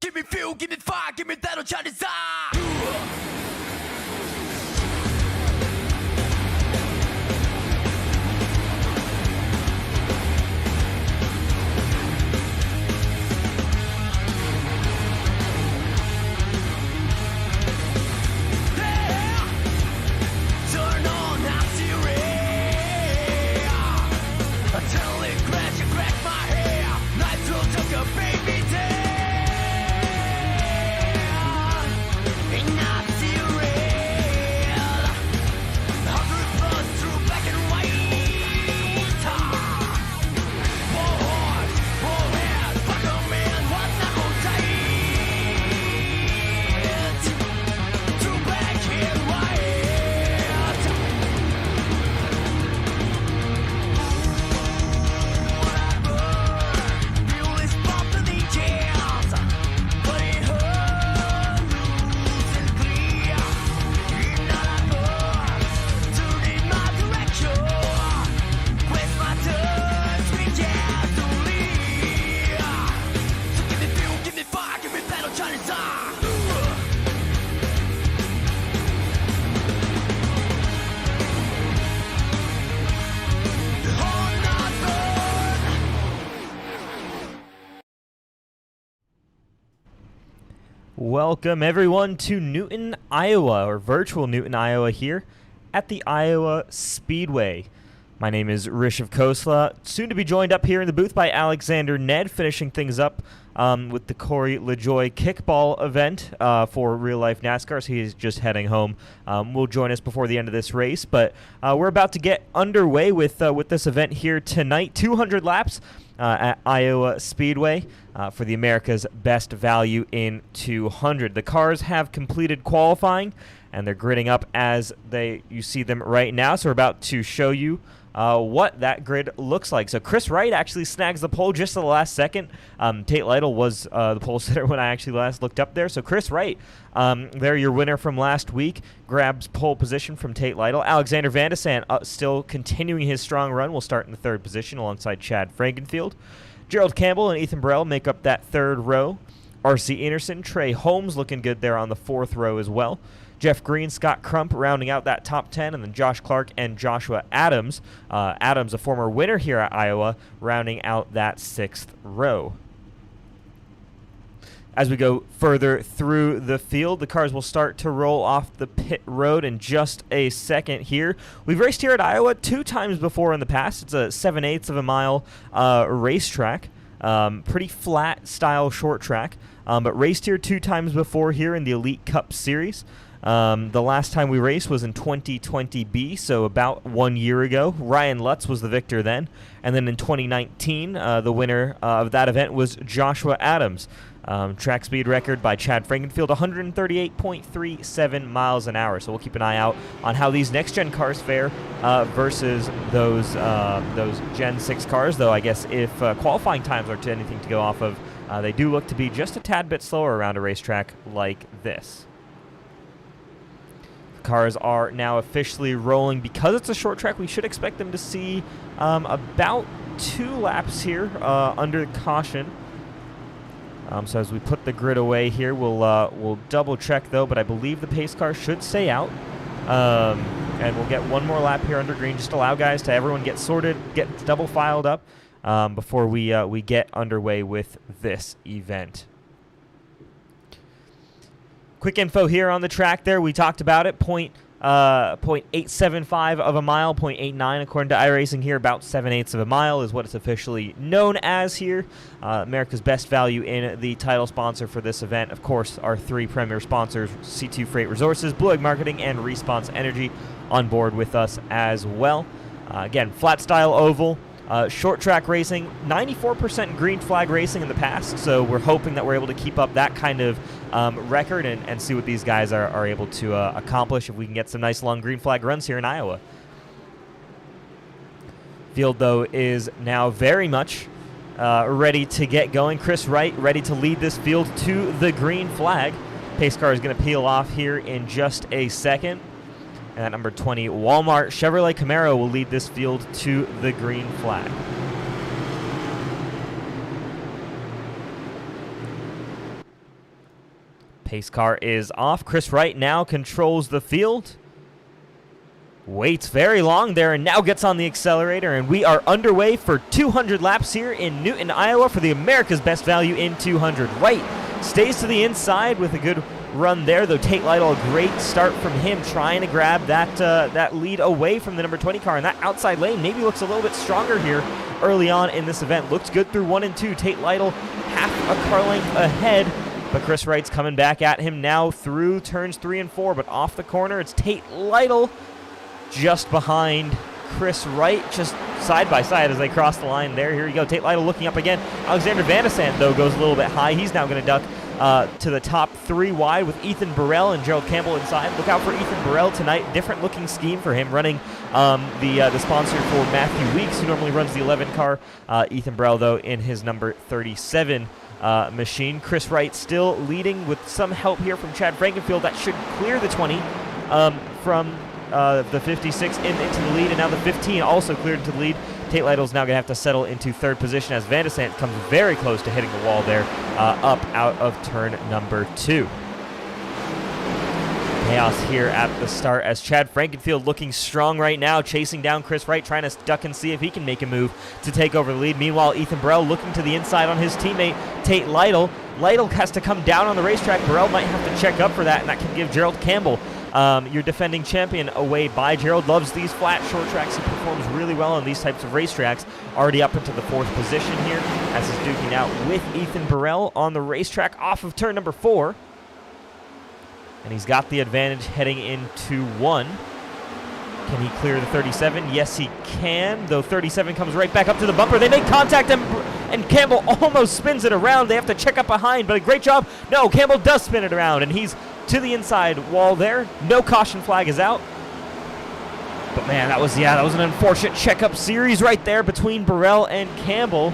Give me fuel, give me fire, give me that old desire. Welcome everyone to Newton, Iowa, or virtual Newton, Iowa here at the Iowa Speedway. My name is Rishav Khosla, soon to be joined up here in the booth by Alexander Ned, finishing things up with the Corey LaJoie kickball event for real-life NASCAR, so he's just heading home. Will join us before the end of this race, but we're about to get underway with this event here tonight. 200 laps at Iowa Speedway for the America's Best Value in 200. The cars have completed qualifying, and they're gridding up as you see them right now, so we're about to show you what that grid looks like. So Chris Wright actually snags the pole just at the last second. Tate Lytle was the pole sitter when I actually last looked up there. So Chris Wright, there your winner from last week, grabs pole position from Tate Lytle. Alexander Vandesant still continuing his strong run, will start in the third position alongside Chad Frankenfield. Gerald Campbell and Ethan Burrell make up that third row. R.C. Anderson, Trey Holmes looking good there on the fourth row as well. Jeff Green, Scott Crump rounding out that top 10, and then Josh Clark and Joshua Adams. Adams, a former winner here at Iowa, rounding out that sixth row. As we go further through the field, the cars will start to roll off the pit road in just a second here. We've raced here at Iowa 2 times before in the past. It's a 7/8 of a mile racetrack. Pretty flat style short track, but raced here 2 times before here in the Elite Cup Series. The last time we raced was in 2020B, so about 1 year ago. Ryan Lutz was the victor then. And then in 2019, the winner of that event was Joshua Adams. Track speed record by Chad Frankenfield, 138.37 miles an hour. So we'll keep an eye out on how these next-gen cars fare versus those Gen 6 cars, though I guess if qualifying times are anything to go off of, they do look to be just a tad bit slower around a racetrack like this. Cars are now officially rolling. Because it's a short track, we should expect them to see about 2 laps here under caution. So as we put the grid away here, we'll double check though, but I believe the pace car should stay out. And we'll get 1 more lap here under green, just allow guys to everyone get sorted, get double filed up before we get underway with this event. Quick info here on the track there. We talked about it. 0.875 of a mile, 0.89 according to iRacing here. About 7/8 of a mile is what it's officially known as here. America's Best Value in the title sponsor for this event. Of course, our 3 premier sponsors, C2 Freight Resources, Blue Egg Marketing, and Response Energy on board with us as well. Again, flat style oval. Short track racing, 94% green flag racing in the past, so we're hoping that we're able to keep up that kind of record and see what these guys are able to accomplish if we can get some nice long green flag runs here in Iowa. Field, though, is now very much ready to get going. Chris Wright ready to lead this field to the green flag. Pace car is going to peel off here in just a second. And at number 20, Walmart Chevrolet Camaro will lead this field to the green flag. Pace car is off. Chris Wright now controls the field. Waits very long there and now gets on the accelerator, and we are underway for 200 laps here in Newton, Iowa for the America's Best Value in 200. Wright stays to the inside with a good run there, though Tate Lytle, a great start from him, trying to grab that lead away from the number 20 car, and that outside lane maybe looks a little bit stronger here early on in this event. Looks good through 1 and 2. Tate Lytle half a car length ahead, but Chris Wright's coming back at him now through turns 3 and 4, but off the corner it's Tate Lytle just behind Chris Wright, just side by side as they cross the line there. Here you go, Tate Lytle looking up again. Alexander Van de Sant, though, goes a little bit high. He's now going to duck to the top 3 wide with Ethan Burrell and Gerald Campbell inside. Look out for Ethan Burrell tonight. Different looking scheme for him, running the sponsor for Matthew Weeks, who normally runs the 11 car. Ethan Burrell, though, in his number 37 machine. Chris Wright still leading with some help here from Chad Frankenfield. That should clear the 20 from the 56 into the lead, and now the 15 also cleared into the lead. Tate Lytle's now going to have to settle into 3rd position as Van de Sant comes very close to hitting the wall there, up out of turn number 2. Chaos here at the start as Chad Frankenfield looking strong right now, chasing down Chris Wright, trying to duck and see if he can make a move to take over the lead. Meanwhile, Ethan Burrell looking to the inside on his teammate Tate Lytle. Lytle has to come down on the racetrack. Burrell might have to check up for that, and that can give Gerald Campbell, your defending champion, away by. Gerald loves these flat short tracks. He performs really well on these types of racetracks. Already up into the 4th position here as he's duking out with Ethan Burrell on the racetrack off of turn number 4. And he's got the advantage heading into 1. Can he clear the 37? Yes, he can, though 37 comes right back up to the bumper. They make contact, and Campbell almost spins it around. They have to check up behind, but a great job. No, Campbell does spin it around, and he's to the inside wall there. No caution flag is out. But man, that was an unfortunate checkup series right there between Burrell and Campbell.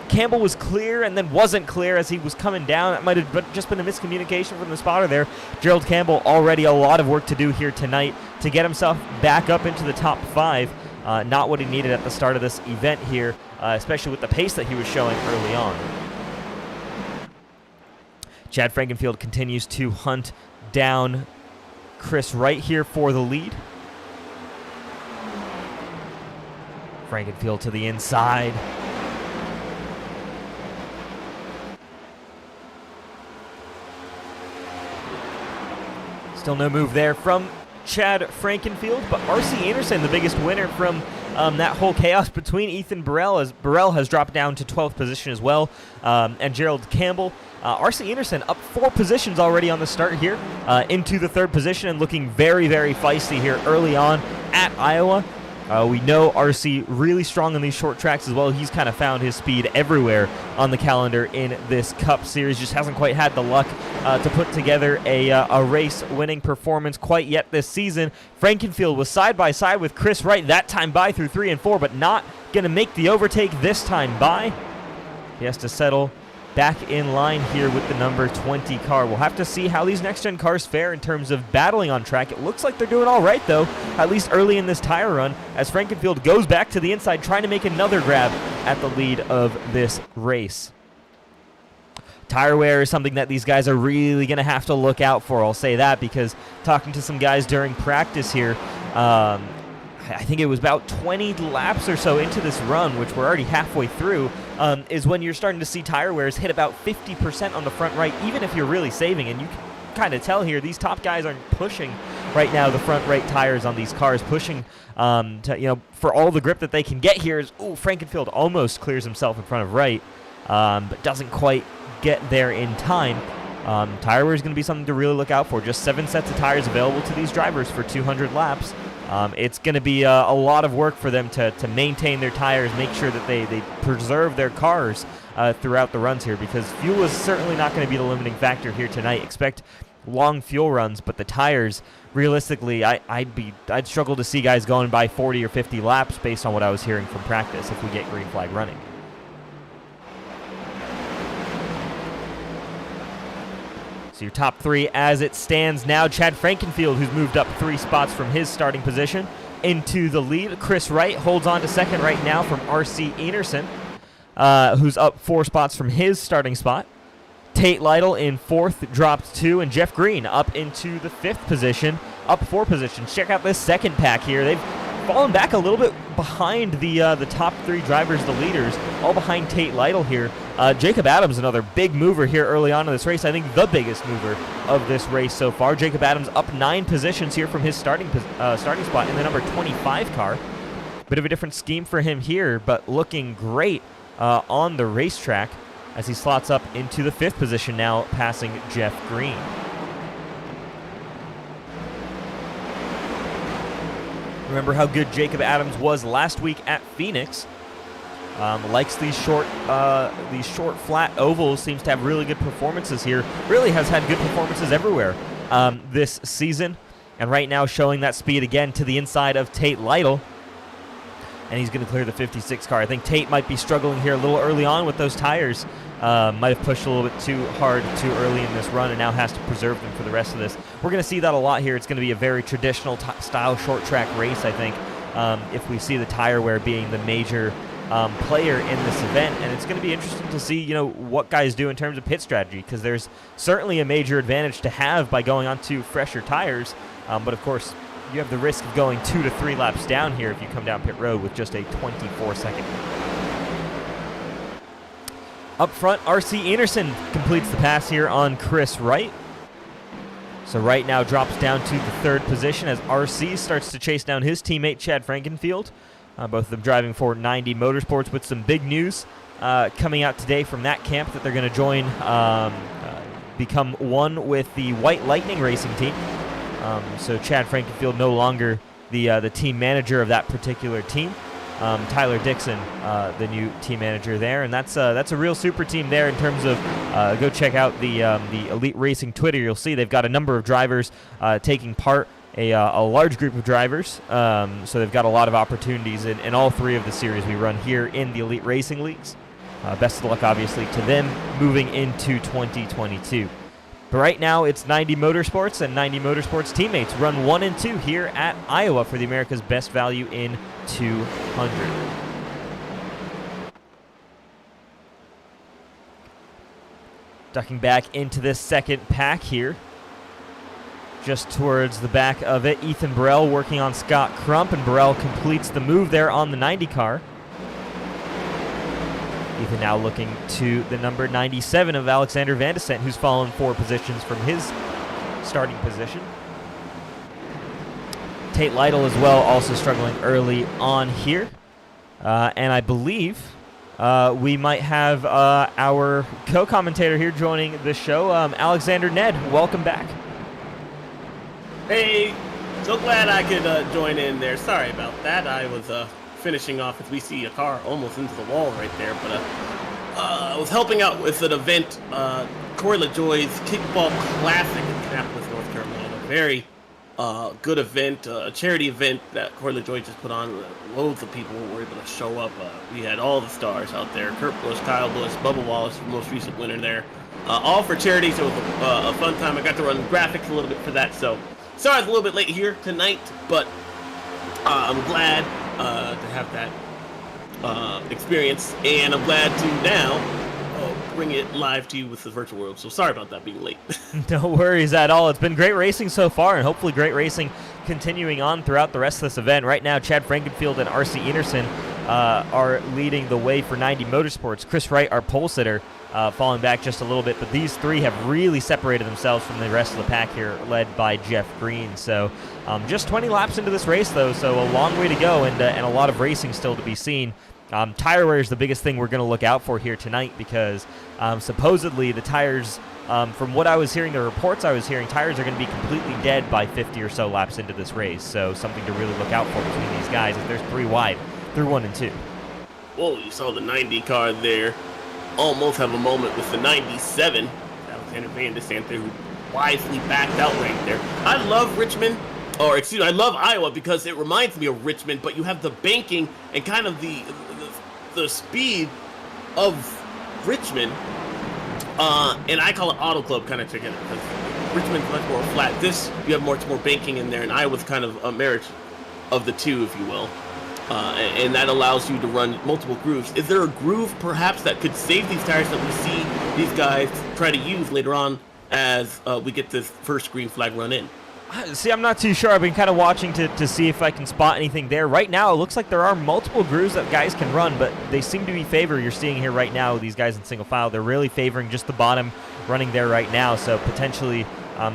Campbell was clear and then wasn't clear as he was coming down. That might have just been a miscommunication from the spotter there. Gerald Campbell already a lot of work to do here tonight to get himself back up into the top 5. Not what he needed at the start of this event here, especially with the pace that he was showing early on. Chad Frankenfield continues to hunt down Chris Wright here for the lead. Frankenfield to the inside. Still no move there from Chad Frankenfield, but R.C. Anderson, the biggest winner from that whole chaos between Ethan Burrell, as Burrell has dropped down to 12th position as well, and Gerald Campbell. R.C. Anderson up 4 positions already on the start here, into the 3rd position, and looking very, very feisty here early on at Iowa. We know RC really strong on these short tracks as well. He's kind of found his speed everywhere on the calendar in this Cup Series. Just hasn't quite had the luck to put together a race-winning performance quite yet this season. Frankenfield was side by side with Chris Wright that time by through 3 and 4, but not going to make the overtake this time by. He has to settle back in line here with the number 20 car. We'll have to see how these next-gen cars fare in terms of battling on track. It looks like they're doing all right, though, at least early in this tire run, as Frankenfield goes back to the inside, trying to make another grab at the lead of this race. Tire wear is something that these guys are really going to have to look out for, I'll say that, because talking to some guys during practice here, I think it was about 20 laps or so into this run, which we're already halfway through, is when you're starting to see tire wears hit about 50% on the front right, even if you're really saving. And you can kind of tell here, these top guys aren't pushing right now the front right tires on these cars, pushing for all the grip that they can get here. Frankenfield almost clears himself in front of Wright, but doesn't quite get there in time. Tire wear is going to be something to really look out for. Just 7 sets of tires available to these drivers for 200 laps. It's going to be a lot of work for them to maintain their tires, make sure that they preserve their cars throughout the runs here, because fuel is certainly not going to be the limiting factor here tonight. Expect long fuel runs, but the tires, realistically, I'd struggle to see guys going by 40 or 50 laps based on what I was hearing from practice if we get green flag running. So your top 3 as it stands now: Chad Frankenfield, who's moved up 3 spots from his starting position into the lead. Chris Wright holds on to second right now from R.C. Anderson, who's up 4 spots from his starting spot. Tate Lytle in 4th, dropped 2, and Jeff Green up into the 5th position, up 4 positions. Check out this second pack here. They've fallen back a little bit behind the top 3 drivers, the leaders, all behind Tate Lytle here. Jacob Adams, another big mover here early on in this race. I think the biggest mover of this race so far. Jacob Adams up 9 positions here from his starting spot in the number 25 car. Bit of a different scheme for him here, but looking great on the racetrack as he slots up into the 5th position now, passing Jeff Green. Remember how good Jacob Adams was last week at Phoenix. Likes these short flat ovals, seems to have really good performances here. Really has had good performances everywhere this season. And right now showing that speed again to the inside of Tate Lytle. And he's going to clear the 56 car. I think Tate might be struggling here a little early on with those tires. Might have pushed a little bit too hard too early in this run and now has to preserve them for the rest of this. We're going to see that a lot here. It's going to be a very traditional style short track race, I think, if we see the tire wear being the major player in this event. And it's going to be interesting to see, you know, what guys do in terms of pit strategy, because there's certainly a major advantage to have by going onto fresher tires. But of course, you have the risk of going 2 to 3 laps down here if you come down pit road with just a 24-second. Up front, RC Anderson completes the pass here on Chris Wright. So Wright now drops down to the 3rd position as RC starts to chase down his teammate Chad Frankenfield. Both of them driving for 90 Motorsports with some big news coming out today from that camp that they're going to join, become one with the White Lightning Racing team. So Chad Frankenfield no longer the team manager of that particular team. Tyler Dixon, the new team manager there, and that's a real super team there in terms of go check out the Elite Racing Twitter. You'll see they've got a number of drivers taking part, a large group of drivers. So they've got a lot of opportunities in all 3 of the series we run here in the Elite Racing Leagues. Best of luck, obviously, to them moving into 2022. But right now, it's 90 Motorsports and 90 Motorsports teammates run 1 and 2 here at Iowa for the America's Best Value in 200. Ducking back into this second pack here. Just towards the back of it, Ethan Burrell working on Scott Crump, and Burrell completes the move there on the 90 car. Ethan now looking to the number 97 of Alexander Van de Sent, who's fallen 4 positions from his starting position. Tate Lytle as well, also struggling early on here. And I believe we might have our co-commentator here joining the show, Alexander Ned. Welcome back. Hey, so glad I could join in there. Sorry about that. I was finishing off as we see a car almost into the wall right there, but I was helping out with an event, Corey LaJoy's Kickball Classic in Kannapolis, North Carolina. Very good event, a charity event that Corey LaJoy just put on. Loads of people were able to show up. We had all the stars out there: Kurt Busch, Kyle Busch, Bubba Wallace, the most recent winner there. All for charity, so it was a fun time. I got to run graphics a little bit for that, so sorry I was a little bit late here tonight, but I'm glad to have that experience, and I'm glad to now bring it live to you with the virtual world. So sorry about that being late. No worries at all. It's been great racing so far, and hopefully great racing continuing on throughout the rest of this event. Right now, Chad Frankenfield and RC Anderson are leading the way for 90 Motorsports. Chris Wright, our pole sitter, falling back just a little bit, but these 3 have really separated themselves from the rest of the pack here, led by Jeff Green. So just 20 laps into this race, though, so a long way to go, and a lot of racing still to be seen. Tire wear is the biggest thing we're going to look out for here tonight, because supposedly the tires, from what I was hearing, the reports I was hearing, tires are going to be completely dead by 50 or so laps into this race. So something to really look out for between these guys, if there's 3 wide through 1 and 2. Whoa, you saw the 90 car there. Almost have a moment with the 97. Alexander Van de Sent, who wisely backed out right there. I love Richmond, or excuse me, I love Iowa because it reminds me of Richmond, but you have the banking and kind of the speed of Richmond, and I call it Auto Club kind of together, because Richmond's much more flat. This, you have much more banking in there, and Iowa's kind of a marriage of the two, if you will. And that allows you to run multiple grooves. Is there a groove, perhaps, that could save these tires that we see these guys try to use later on as we get this first green flag run in. See, I'm not too sure. I've been kind of watching to see if I can spot anything there. Right now, it looks like there are multiple grooves that guys can run, but they seem to be favored. You're seeing here right now, these guys in single file, they're really favoring just the bottom running there right now, so potentially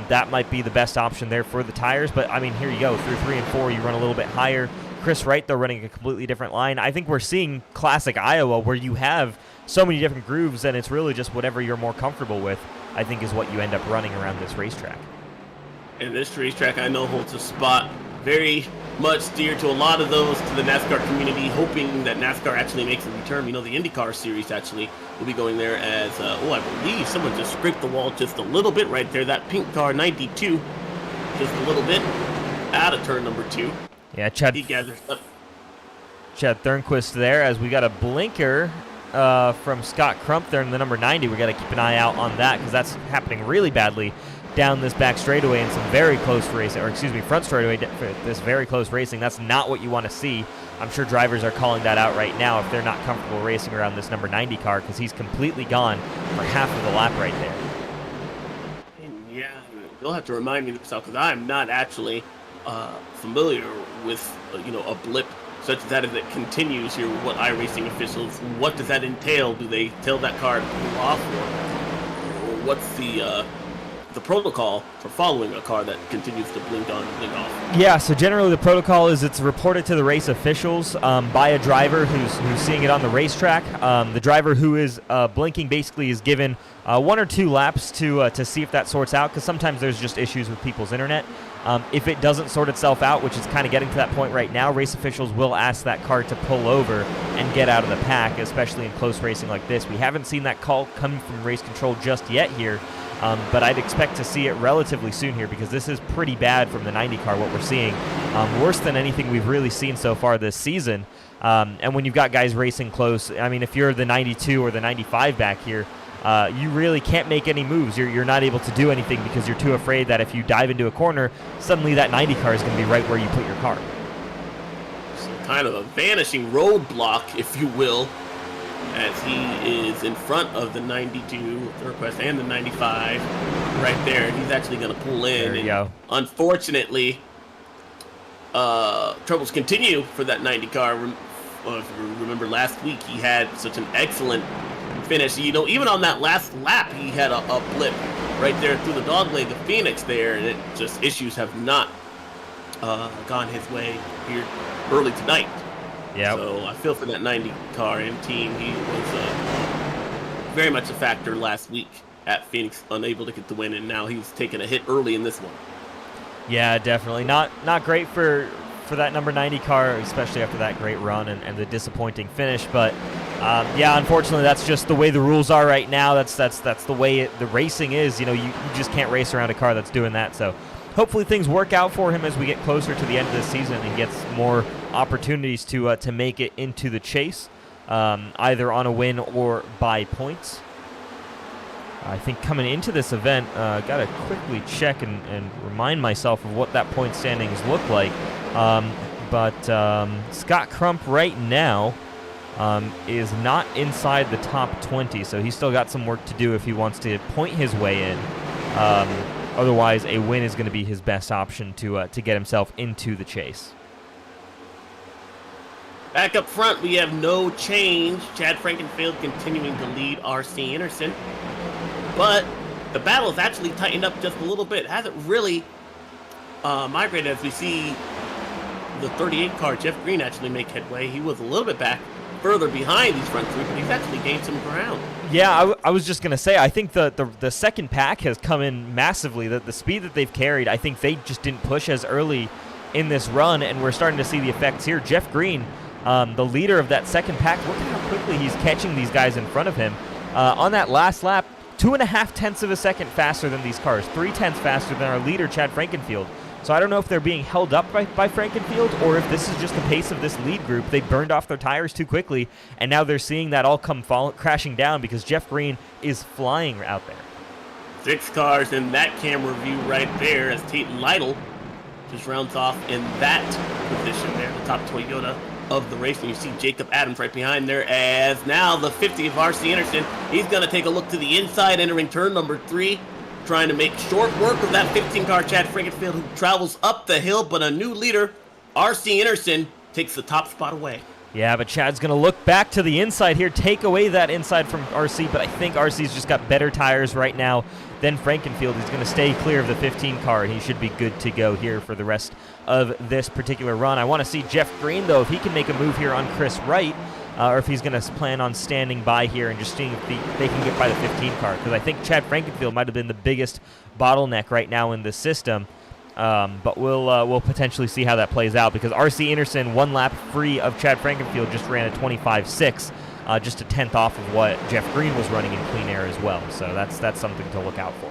that might be the best option there for the tires. But, I mean, here you go. Through 3 and 4, you run a little bit higher. Chris Wright, though, running a completely different line. I think we're seeing classic Iowa where you have so many different grooves, and it's really just whatever you're more comfortable with, I think, is what you end up running around this racetrack. And this racetrack, I know, holds a spot very much dear to a lot of those to the NASCAR community, hoping that NASCAR actually makes a return. You know, the IndyCar series actually will be going there as, I believe someone just scraped the wall just a little bit right there. That pink car, 92, just a little bit out of turn number 2. Yeah, Chad Thornquist there, as we got a blinker from Scott Crump there in the number 90. We got to keep an eye out on that because that's happening really badly down this back straightaway in some very close racing, or excuse me, front straightaway, this very close racing. That's not what you want to see. I'm sure drivers are calling that out right now if they're not comfortable racing around this number 90 car, because he's completely gone for half of the lap right there. And yeah, you'll have to remind me of this because I'm not actually familiar with a blip such as that as it continues here. What iRacing officials, what does that entail? Do they tell that car to pull off, or what's the protocol for following a car that continues to blink on and blink off? Yeah, so generally the protocol is it's reported to the race officials by a driver who's seeing it on the racetrack. The driver who is blinking basically is given 1 or 2 laps to see if that sorts out, because sometimes there's just issues with people's internet. If it doesn't sort itself out, which is kind of getting to that point right now, race officials will ask that car to pull over and get out of the pack, especially in close racing like this. We haven't seen that call come from race control just yet here, but I'd expect to see it relatively soon here, because this is pretty bad from the 90 car, what we're seeing. Worse than anything we've really seen so far this season. And when you've got guys racing close, I mean, if you're the 92 or the 95 back here, you really can't make any moves. You're not able to do anything because you're too afraid that if you dive into a corner, suddenly that 90 car is going to be right where you put your car. So kind of a vanishing roadblock, if you will, as he is in front of the 92 Thornquist and the 95 right there. He's actually going to pull in. There you go. Unfortunately, troubles continue for that 90 car. If you remember last week, he had such an excellent finish. Even on that last lap, he had a blip right there through the dogleg of Phoenix there, and issues have not gone his way here early tonight. Yeah. So I feel for that 90 car and team. He was very much a factor last week at Phoenix, unable to get the win, and now he's taken a hit early in this one. Yeah, definitely not great for that number 90 car, especially after that great run and the disappointing finish. But yeah, unfortunately, that's just the way the rules are right now. That's the way the racing is. You just can't race around a car that's doing that. So hopefully things work out for him as we get closer to the end of the season and he gets more opportunities to make it into the chase, either on a win or by points. I think coming into this event, got to quickly check and remind myself of what that point standings look like. But Scott Crump right now is not inside the top 20, so he's still got some work to do if he wants to point his way in. Otherwise, a win is going to be his best option to get himself into the chase. Back up front, we have no change. Chad Frankenfield continuing to lead R.C. Anderson. But the battle has actually tightened up just a little bit. It hasn't really migrated as we see the 38 car, Jeff Green, actually make headway. He was a little bit back further behind these front three, but he's actually gained some ground. Yeah, I was just going to say, I think the second pack has come in massively. The speed that they've carried, I think they just didn't push as early in this run, and we're starting to see the effects here. Jeff Green, the leader of that second pack, look at how quickly he's catching these guys in front of him. On that last lap, 2.5 tenths of a second faster than these cars, 3 tenths faster than our leader, Chad Frankenfield. So I don't know if they're being held up by Frankenfield or if this is just the pace of this lead group. They burned off their tires too quickly, and now they're seeing that all come crashing down because Jeff Green is flying out there. 6 cars in that camera view right there as Tate Lytle just rounds off in that position there, the top Toyota of the race. And you see Jacob Adams right behind there, as now the 50 of R.C. Anderson, he's going to take a look to the inside, entering turn number 3, trying to make short work of that 15 car Chad Frankenfield, who travels up the hill, but a new leader, R.C. Anderson, takes the top spot away. Yeah, but Chad's going to look back to the inside here, take away that inside from RC, but I think RC's just got better tires right now than Frankenfield. He's going to stay clear of the 15 car, and he should be good to go here for the rest of this particular run. I want to see Jeff Green, though, if he can make a move here on Chris Wright, or if he's going to plan on standing by here and just seeing if they can get by the 15 car, because I think Chad Frankenfield might have been the biggest bottleneck right now in the system. But we'll potentially see how that plays out, because R.C. Anderson, 1 lap free of Chad Frankenfield, just ran a 25.6, just a 10th off of what Jeff Green was running in clean air as well. So that's something to look out for.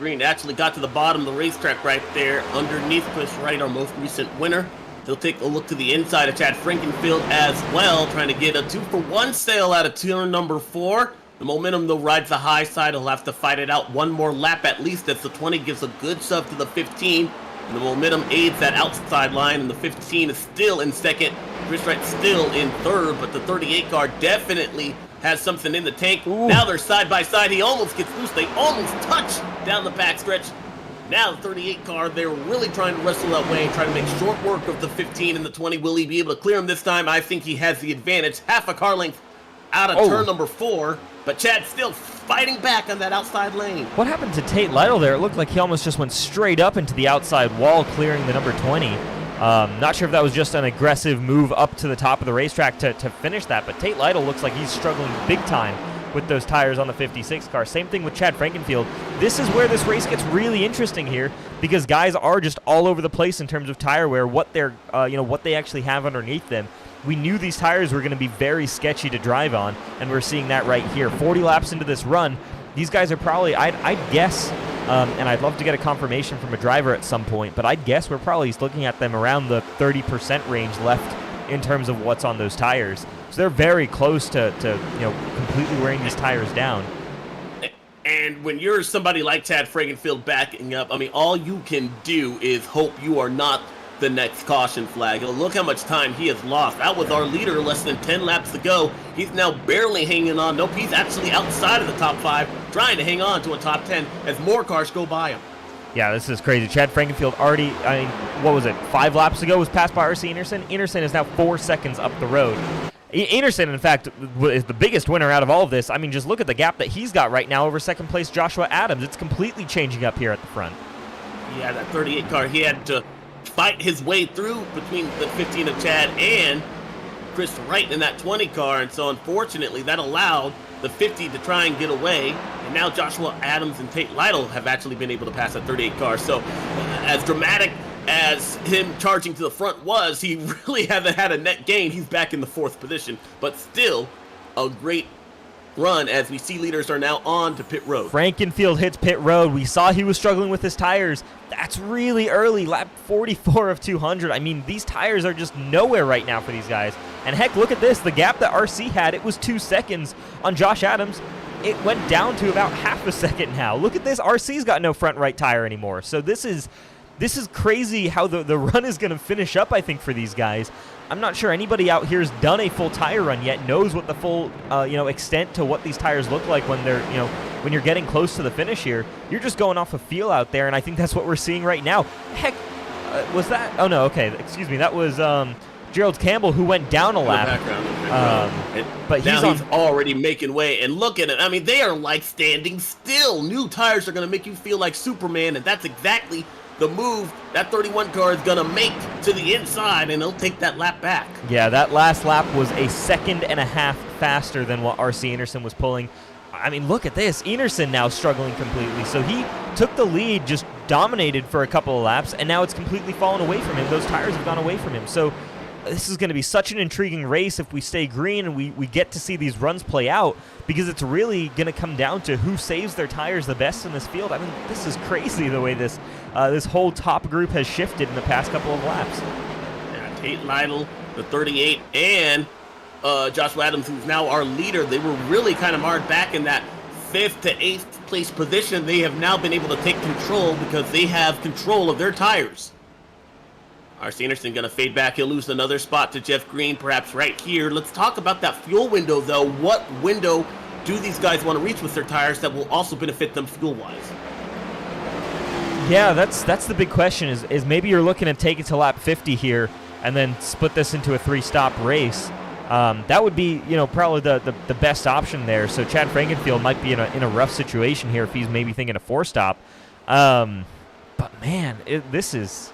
Green actually got to the bottom of the racetrack right there, underneath Chris Wright, our most recent winner. He'll take a look to the inside of Chad Frankenfield as well, trying to get a 2-for-1 sale out of turn number 4. The momentum, though, rides the high side. He'll have to fight it out one more lap at least, as the 20 gives a good shove to the 15. And the momentum aids that outside line, and the 15 is still in second. Chris Wright still in third, but the 38 car definitely has something in the tank. Ooh. Now they're side by side. He almost gets loose. They almost touch down the backstretch. Now the 38 car, they're really trying to wrestle that way, trying to make short work of the 15 and the 20. Will he be able to clear him this time? I think he has the advantage. Half a car length out of turn number 4. But Chad's still fighting back on that outside lane. What happened to Tate Lytle there? It looked like he almost just went straight up into the outside wall, clearing the number 20. Not sure if that was just an aggressive move up to the top of the racetrack to finish that, but Tate Lytle looks like he's struggling big time with those tires on the 56 car. Same thing with Chad Frankenfield. This is where this race gets really interesting here, because guys are just all over the place in terms of tire wear, what they're, what they actually have underneath them. We knew these tires were going to be very sketchy to drive on, and we're seeing that right here. 40 laps into this run, these guys are probably, I'd guess, and I'd love to get a confirmation from a driver at some point, but I'd guess we're probably looking at them around the 30% range left in terms of what's on those tires. So they're very close to completely wearing these tires down. And when you're somebody like Chad Frankenfield backing up, I mean, all you can do is hope you are not the next caution flag. Look how much time he has lost. That was our leader less than 10 laps to go. He's now barely hanging on. Nope, he's actually outside of the top 5, trying to hang on to a top 10 as more cars go by him. Yeah, this is crazy. Chad Frankenfield already, what was it, 5 laps ago was passed by R.C. Anderson. Anderson is now 4 seconds up the road. Anderson, in fact, is the biggest winner out of all of this. I mean, just look at the gap that he's got right now over second place Joshua Adams. It's completely changing up here at the front. Yeah, that 38 car, he had to fight his way through between the 15 of Chad and Chris Wright in that 20 car, and so unfortunately that allowed the 50 to try and get away, and now Joshua Adams and Tate Lytle have actually been able to pass that 38 car. So as dramatic as him charging to the front was, he really hasn't had a net gain. He's back in the 4th position, but still a great run as we see leaders are now on to pit road. Frankenfield hits pit road. We saw he was struggling with his tires. That's really early, lap 44 of 200. I mean, these tires are just nowhere right now for these guys. And heck, look at this. The gap that RC had, it was 2 seconds on Josh Adams. It went down to about half a second now. Look at this. RC's got no front right tire anymore. So this is crazy how the run is going to finish up, I think, for these guys. I'm not sure anybody out here has done a full tire run yet, knows what the full, extent to what these tires look like when they're, when you're getting close to the finish here. You're just going off a feel out there, and I think that's what we're seeing right now. Heck, was that? Oh, no, okay, excuse me. That was Gerald Campbell, who went down a lap. But he's already making way, and look at it. I mean, they are like standing still. New tires are going to make you feel like Superman, and that's exactly the move that 31 car is going to make to the inside, and he'll take that lap back. Yeah, that last lap was a 1.5 seconds faster than what R.C. Anderson was pulling. I mean, look at this. Anderson now struggling completely. So he took the lead, just dominated for a couple of laps, and now it's completely fallen away from him. Those tires have gone away from him. So this is going to be such an intriguing race if we stay green and we get to see these runs play out, because it's really going to come down to who saves their tires the best in this field. I mean, this is crazy the way this whole top group has shifted in the past couple of laps. Yeah, Tate Lytle, the 38, and Joshua Adams, who's now our leader, they were really kind of marred back in that 5th to 8th place position. They have now been able to take control because they have control of their tires. RC Anderson going to fade back. He'll lose another spot to Jeff Green, perhaps right here. Let's talk about that fuel window, though. What window do these guys want to reach with their tires that will also benefit them fuel-wise? Yeah, that's the big question. Is maybe you're looking to take it to lap 50 here and then split this into a 3-stop race. That would be, probably the best option there. So Chad Frankenfield might be in a rough situation here if he's maybe thinking a 4-stop. But man, this is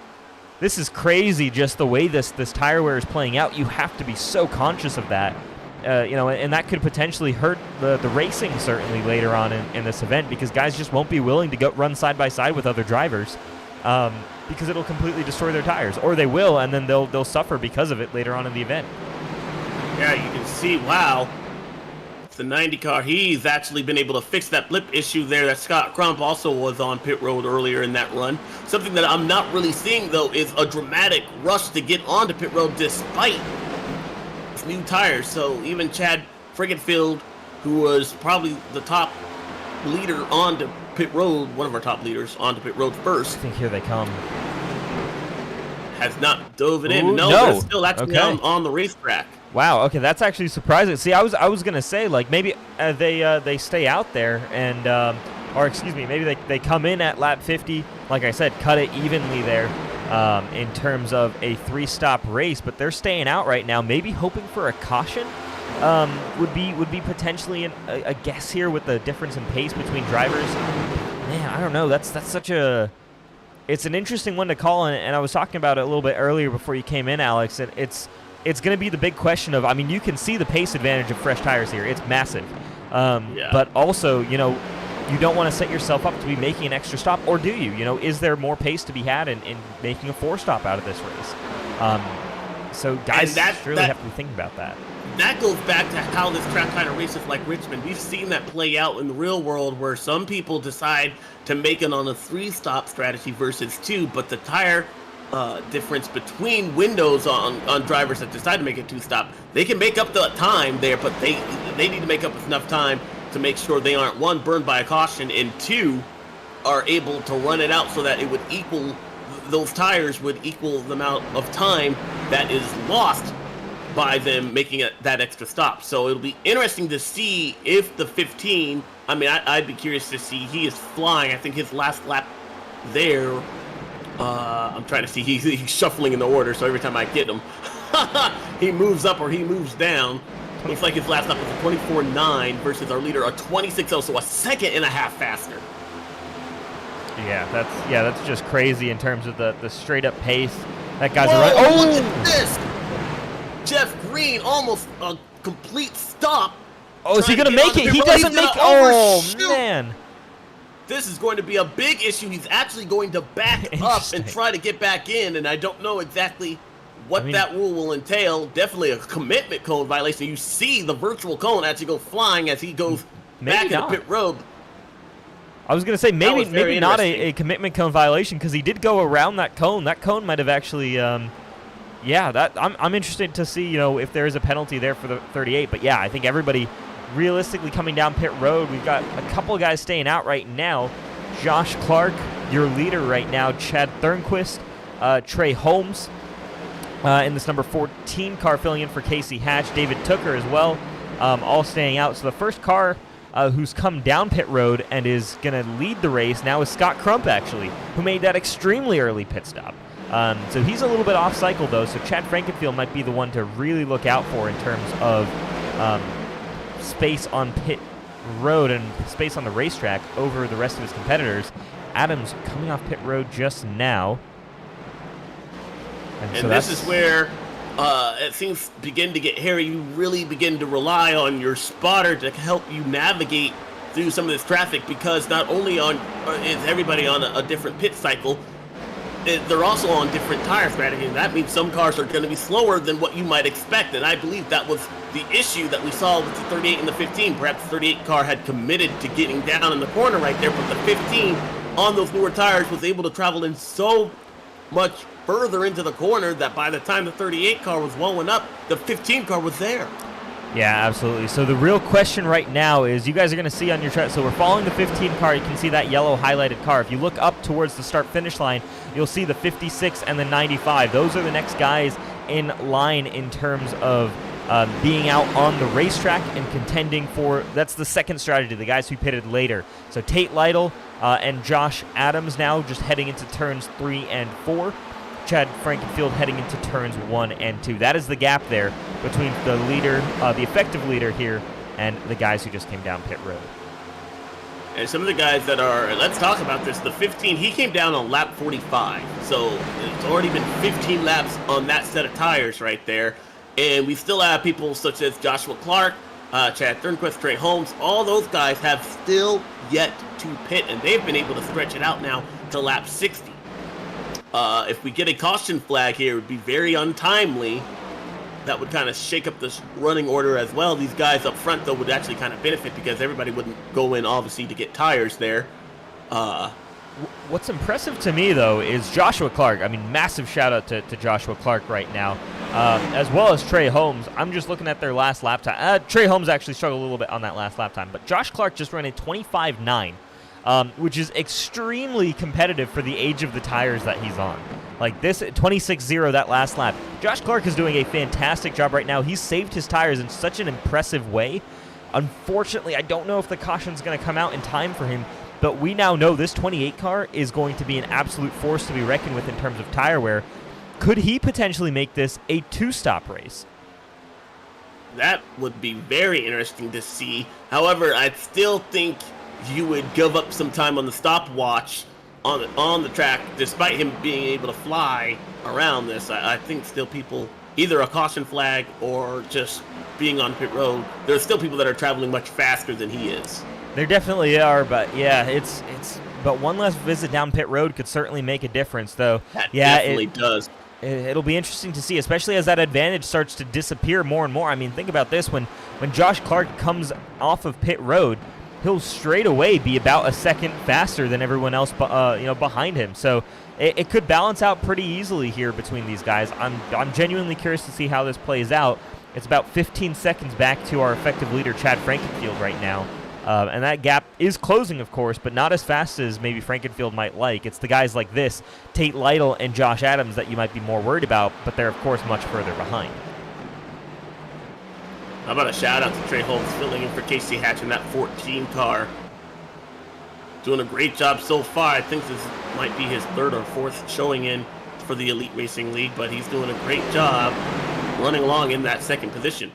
crazy. Just the way this tire wear is playing out, you have to be so conscious of that. And that could potentially hurt the racing certainly later on in this event, because guys just won't be willing to go run side by side with other drivers, because it'll completely destroy their tires, or they will, and then they'll suffer because of it later on in the event. Yeah, you can see, wow, it's the 90 car. He's actually been able to fix that blip issue there that Scott Crump also was on pit road earlier in that run. Something that I'm not really seeing, though, is a dramatic rush to get onto pit road despite new tires. So even Chad Frankenfield, who was probably the top leader onto pit road, one of our top leaders onto pit road first, I think here they come, has not dove it in. Ooh, No, no. they're still actually Okay. on the racetrack. Wow. Okay, that's actually surprising. See, I was gonna say, like, maybe they stay out there and or excuse me, maybe they come in at lap 50. Like I said, cut it evenly there. In terms of a 3-stop race, but they're staying out right now, maybe hoping for a caution. Would be potentially a guess here with the difference in pace between drivers. Man, I don't know. That's such a... It's an interesting one to call, and I was talking about it a little bit earlier before you came in, Alex. It's going to be the big question of, I mean, you can see the pace advantage of fresh tires here. It's massive. Yeah. But also, you don't want to set yourself up to be making an extra stop, or do you? Is there more pace to be had in making a 4-stop out of this race? So guys really have to be thinking about that. That goes back to how this track kind of races like Richmond. We've seen that play out in the real world, where some people decide to make it on a 3-stop strategy versus 2, but the tire difference between windows on drivers that decide to make it 2-stop, they can make up the time there, but they need to make up enough time to make sure they aren't, 1, burned by a caution, and 2, are able to run it out so that it would equal, those tires would equal the amount of time that is lost by them making that extra stop. So it'll be interesting to see if the 15, I mean, I'd be curious to see, he is flying. I think his last lap there, I'm trying to see, he's shuffling in the order, so every time I get him, he moves up or he moves down. Looks like his last lap was a 24.9 versus our leader a 26.0, so a second and a half faster. Yeah, that's just crazy in terms of the straight up pace that guys Whoa, are running. Oh, look at this! Jeff Green almost a complete stop. Oh, is he trying gonna to make get it? onto He pit road. doesn't He's make. gonna Oh overshoot. man! This is going to be a big issue. He's actually going to back up and try to get back in, and I don't know exactly what that rule will entail. Definitely a commitment cone violation. You see the virtual cone actually go flying as he goes back into pit road. I was going to say maybe not interesting. a commitment cone violation, because he did go around that cone. That cone might have actually, I'm interested to see, if there is a penalty there for the 38. But yeah, I think everybody realistically coming down pit road. We've got a couple guys staying out right now. Josh Clark, your leader right now. Chad Thornquist, Trey Holmes in this number 14 car filling in for Casey Hatch. David Tooker as well, all staying out. So the first car who's come down pit road and is going to lead the race now is Scott Crump, actually, who made that extremely early pit stop. So he's a little bit off cycle, though, so Chad Frankenfield might be the one to really look out for in terms of space on pit road and space on the racetrack over the rest of his competitors. Adams coming off pit road just now. And so this is where things begin to get hairy. You really begin to rely on your spotter to help you navigate through some of this traffic, because not only is everybody on a different pit cycle, they're also on different tire strategy, and that means some cars are going to be slower than what you might expect. And I believe that was the issue that we saw with the 38 and the 15. Perhaps the 38 car had committed to getting down in the corner right there, but the 15 on those newer tires was able to travel in so much further into the corner that by the time the 38 car was blowing up, the 15 car was there. Yeah, absolutely. So the real question right now is, you guys are going to see on your chart, so we're following the 15 car. You can see that yellow highlighted car. If you look up towards the start-finish line, you'll see the 56 and the 95. Those are the next guys in line in terms of being out on the racetrack and contending for, that's the second strategy, the guys who pitted later. So Tate Lytle and Josh Adams now just heading into turns 3 and 4. Chad Frankenfield heading into turns 1 and 2. That is the gap there between the leader, the effective leader here, and the guys who just came down pit road. And some of the guys that are, let's talk about this. The 15, he came down on lap 45. So it's already been 15 laps on that set of tires right there. And we still have people such as Joshua Clark, Chad Thornquist, Trey Holmes. All those guys have still yet to pit, and they've been able to stretch it out now to lap 60. If we get a caution flag here, it would be very untimely. That would kind of shake up this running order as well. These guys up front, though, would actually kind of benefit because everybody wouldn't go in, obviously, to get tires there. What's impressive to me, though, is Joshua Clark. I mean, massive shout-out to Joshua Clark right now, as well as Trey Holmes. I'm just looking at their last lap time. Trey Holmes actually struggled a little bit on that last lap time, but Josh Clark just ran a 25.9. Which is extremely competitive for the age of the tires that he's on. Like this 26.0 that last lap. Josh Clark is doing a fantastic job right now. He's saved his tires in such an impressive way. Unfortunately, I don't know if the caution's going to come out in time for him, but we now know this 28 car is going to be an absolute force to be reckoned with in terms of tire wear. Could he potentially make this a 2-stop race? That would be very interesting to see. However, I still think you would give up some time on the stopwatch on the track, despite him being able to fly around this. I think still people, either a caution flag or just being on pit road, there's still people that are traveling much faster than he is. There definitely are, but yeah, but one less visit down pit road could certainly make a difference, though. That definitely does. It'll be interesting to see, especially as that advantage starts to disappear more and more. I mean, think about this: when Josh Clark comes off of pit road, he'll straight away be about a second faster than everyone else, behind him. So it could balance out pretty easily here between these guys. I'm genuinely curious to see how this plays out. It's about 15 seconds back to our effective leader, Chad Frankenfield, right now. And that gap is closing, of course, but not as fast as maybe Frankenfield might like. It's the guys like this, Tate Lytle and Josh Adams, that you might be more worried about, but they're, of course, much further behind. How about a shout-out to Trey Holmes filling in for Casey Hatch in that 14 car. Doing a great job so far. I think this might be his 3rd or 4th showing in for the Elite Racing League, but he's doing a great job running along in that 2nd position.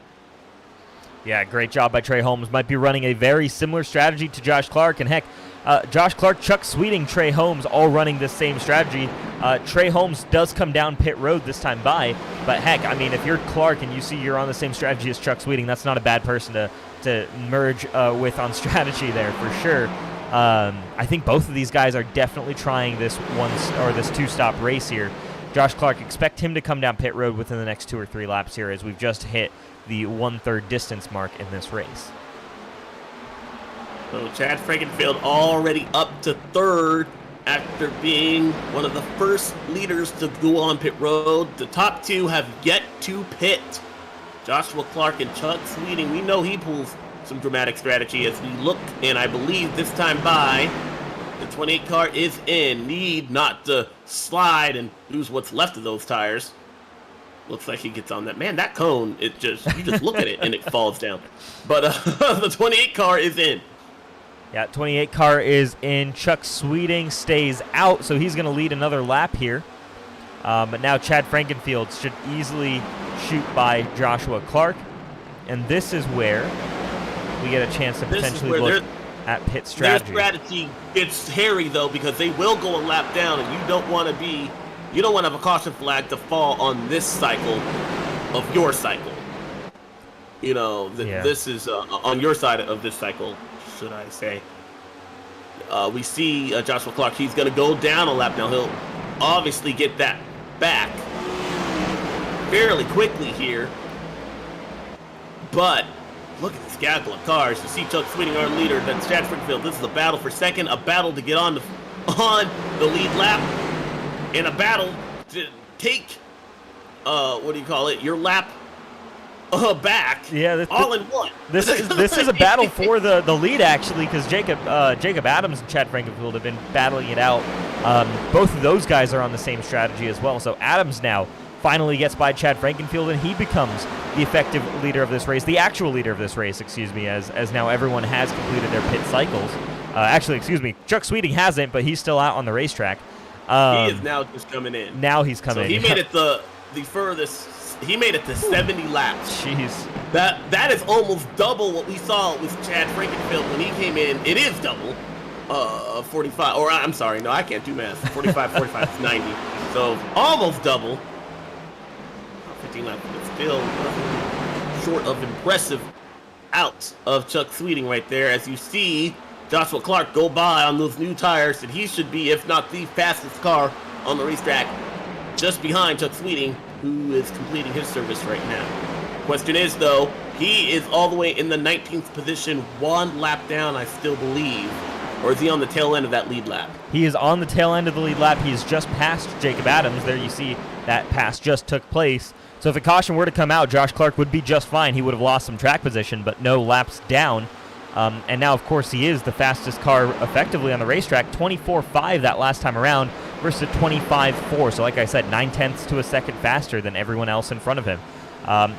Yeah, great job by Trey Holmes. Might be running a very similar strategy to Josh Clark. And heck, Josh Clark, Chuck Sweeting, Trey Holmes all running this same strategy. Trey Holmes does come down pit road this time by. But heck, I mean, if you're Clark and you see you're on the same strategy as Chuck Sweeting, that's not a bad person to merge with on strategy there for sure. I think both of these guys are definitely trying this 2-stop race here. Josh Clark, expect him to come down pit road within the next 2 or 3 laps here, as we've just hit the 1/3 distance mark in this race. So Chad Frankenfield already up to 3rd after being one of the first leaders to go on pit road. The top 2 have yet to pit. Joshua Clark and Chuck Sweeting, we know he pulls some dramatic strategy as we look, and I believe this time by, the 28 car is in. Need not to slide and lose what's left of those tires. Looks like he gets on that. Man, that cone, you just look at it and it falls down. But the 28 car is in. Yeah, 28 car is in. Chuck Sweeting stays out, so he's going to lead another lap here. But now Chad Frankenfield should easily shoot by Joshua Clark. And this is where we get a chance to potentially look at pit strategy. Their strategy gets hairy, though, because they will go a lap down, and you don't want to have a caution flag to fall on this cycle of your cycle. This is on your side of this cycle, should I say. We see Joshua Clark. He's going to go down a lap now. He'll obviously get that back fairly quickly here. But look at this gaggle of cars. You see Chuck Sweeting, our leader. That's Chad Frankenfield. This is a battle for second, a battle to get on the lead lap, and a battle to take, your lap back. Yeah, all in one. This is a battle for the lead, actually, because Jacob Adams and Chad Frankenfield have been battling it out. Both of those guys are on the same strategy as well. So Adams now finally gets by Chad Frankenfield, and he becomes the effective leader of this race, the actual leader of this race, excuse me, as now everyone has completed their pit cycles. Actually, excuse me, Chuck Sweeting hasn't, but he's still out on the racetrack. He is now just coming in. Now he's coming in. So he made it the furthest. He made it to 70 laps. Jeez. That is almost double what we saw with Chad Frankenfield when he came in. It is double. 45, or I'm sorry, no, I can't do math. 45 is 90. So almost double. 15 laps, but still short of impressive out of Chuck Sweeting right there. As you see Joshua Clark go by on those new tires, and he should be, if not the fastest car on the racetrack, just behind Chuck Sweeting, who is completing his service right now. Question is, though, he is all the way in the 19th position, one lap down, I still believe. Or is he on the tail end of that lead lap? He is on the tail end of the lead lap. He is just past Jacob Adams. There you see that pass just took place. So if a caution were to come out, Josh Clark would be just fine. He would have lost some track position, but no laps down. And now, of course, he is the fastest car effectively on the racetrack, 24.5 that last time around versus 25.4. So like I said, 9/10 to a second faster than everyone else in front of him.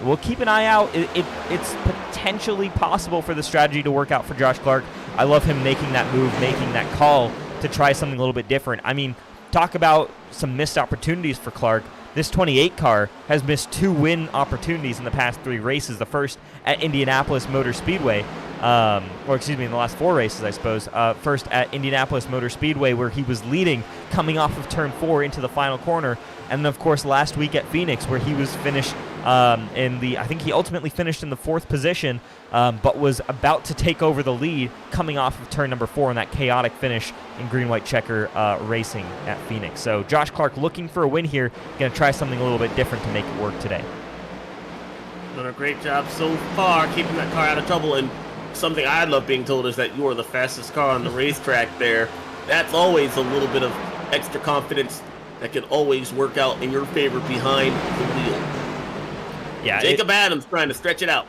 We'll keep an eye out. It's potentially possible for the strategy to work out for Josh Clark. I love him making that move, making that call to try something a little bit different. I mean, talk about some missed opportunities for Clark. This 28 car has missed 2 win opportunities in the past 3 races. The first at Indianapolis Motor Speedway, or excuse me, in the last 4 races, I suppose. First at Indianapolis Motor Speedway, where he was leading coming off of turn 4 into the final corner. And then, of course, last week at Phoenix, where he was finished I think he ultimately finished in the 4th position, but was about to take over the lead coming off of turn number 4 in that chaotic finish in green-white checker racing at Phoenix. So Josh Clark looking for a win here, going to try something a little bit different to make it work today. Done a great job so far keeping that car out of trouble, and something I love being told is that you are the fastest car on the racetrack there. That's always a little bit of extra confidence that can always work out in your favor behind the wheel. Yeah, Jacob Adams trying to stretch it out.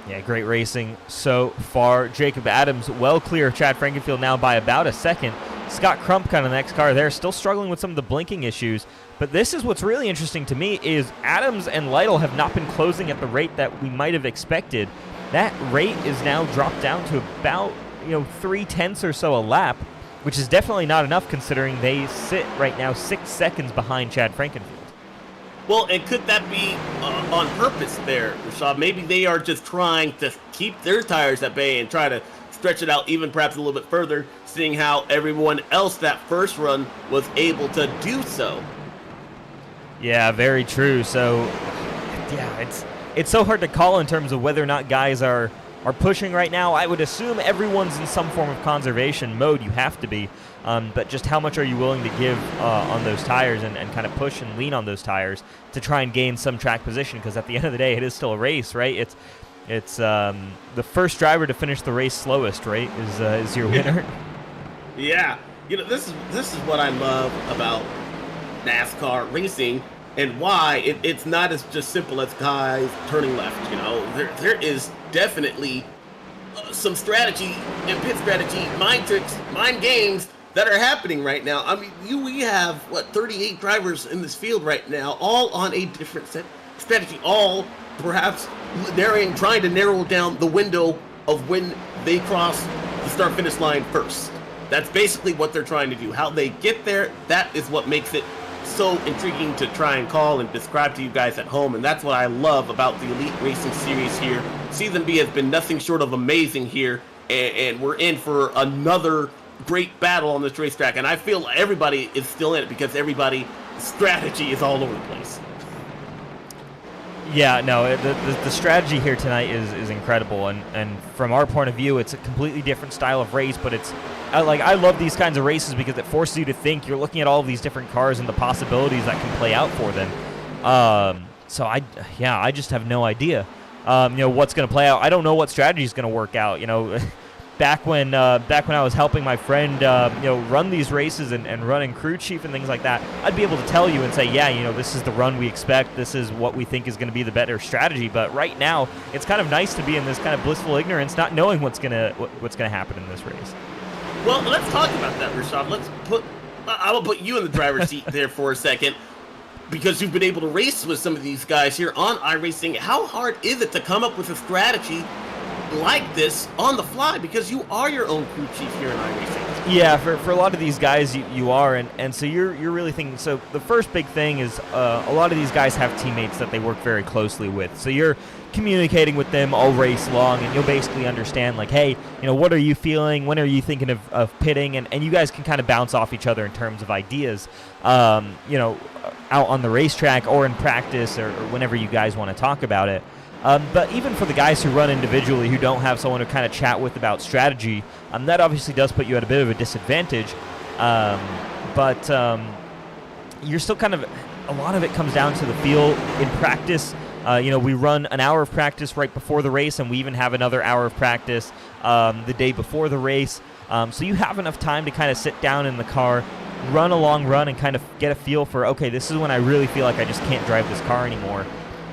Yeah, great racing so far. Jacob Adams well clear of Chad Frankenfield now by about a second. Scott Crump kind of the next car there, still struggling with some of the blinking issues. But this is what's really interesting to me is Adams and Lytle have not been closing at the rate that we might have expected. That rate is now dropped down to about 3/10 or so a lap, which is definitely not enough considering they sit right now 6 seconds behind Chad Frankenfield. Well, and could that be on purpose there, Rashad? Maybe they are just trying to keep their tires at bay and try to stretch it out even perhaps a little bit further, seeing how everyone else that first run was able to do so. Yeah, very true. So, yeah, it's so hard to call in terms of whether or not guys are pushing right now. I would assume everyone's in some form of conservation mode. You have to be. But just how much are you willing to give on those tires and kind of push and lean on those tires to try and gain some track position? Because at the end of the day, it is still a race, right? It's the first driver to finish the race slowest, right, is your winner. Yeah. This is what I love about NASCAR racing and why it's not as just simple as guys turning left. There is definitely some strategy and pit strategy, mind tricks, mind games that are happening right now. I mean, we have 38 drivers in this field right now, all on a different set strategy, all perhaps trying to narrow down the window of when they cross the start-finish line first. That's basically what they're trying to do. How they get there, that is what makes it so intriguing to try and call and describe to you guys at home, and that's what I love about the Elite Racing Series here. Season B has been nothing short of amazing here, and we're in for another great battle on this racetrack, and I feel everybody is still in it because everybody's strategy is all over the place. Yeah, no, the strategy here tonight is incredible, and from our point of view, it's a completely different style of race, but it's I love these kinds of races because it forces you to think. You're looking at all of these different cars and the possibilities that can play out for them. So I just have no idea, what's going to play out. I don't know what strategy is going to work out. back when I was helping my friend, run these races and running crew chief and things like that, I'd be able to tell you and say, yeah, this is the run we expect. This is what we think is going to be the better strategy. But right now, it's kind of nice to be in this kind of blissful ignorance, not knowing what's gonna happen in this race. Well, let's talk about that, Rashad. I will put you in the driver's seat there for a second, because you've been able to race with some of these guys here on iRacing. How hard is it to come up with a strategy like this on the fly, because you are your own crew chief here in iRacing? Yeah, for a lot of these guys, you are, and so you're really thinking. So the first big thing is a lot of these guys have teammates that they work very closely with. So you're communicating with them all race long, and you'll basically understand, like, hey, what are you feeling? When are you thinking of pitting? And you guys can kind of bounce off each other in terms of ideas, out on the racetrack or in practice or whenever you guys want to talk about it. But even for the guys who run individually, who don't have someone to kind of chat with about strategy, that obviously does put you at a bit of a disadvantage. But you're still kind of, a lot of it comes down to the feel in practice. We run an hour of practice right before the race, and we even have another hour of practice the day before the race. So you have enough time to kind of sit down in the car, run a long run, and kind of get a feel for, okay, this is when I really feel like I just can't drive this car anymore.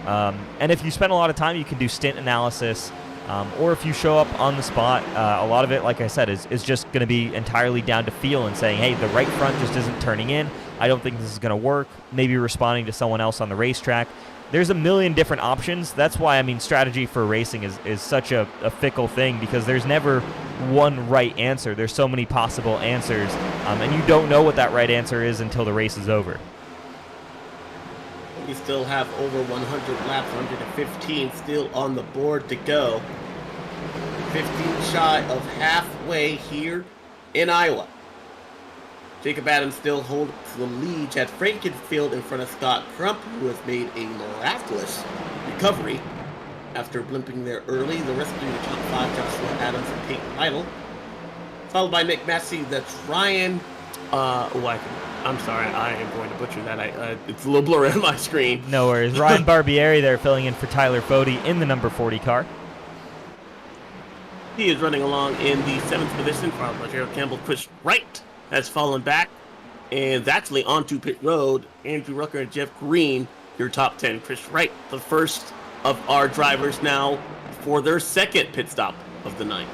And if you spend a lot of time, you can do stint analysis, or if you show up on the spot, a lot of it, like I said, is just going to be entirely down to feel and saying, hey, the right front just isn't turning in. I don't think this is going to work. Maybe responding to someone else on the racetrack. There's a million different options. That's why, strategy for racing is such a fickle thing, because there's never one right answer. There's so many possible answers, and you don't know what that right answer is until the race is over. We still have over 100 laps, 115 still on the board to go. 15 shy of halfway here in Iowa. Jacob Adams still holds the lead. Chad Frankenfield in front of Scott Crump, who has made a miraculous recovery after blimping there early. The rest of the top five, Joshua Adams and Tate Lytle. Followed by Nick Massey, that's Ryan. I'm sorry, I am going to butcher that. It's a little blurry on my screen. No worries. Ryan Barbieri there filling in for Tyler Fody in the number 40 car. He is running along in the 7th position. Followed by Gerald Campbell. Chris Wright has fallen back, and it's actually onto pit road. Andrew Rucker and Jeff Green, your top 10. Chris Wright, the first of our drivers now for their second pit stop of the night.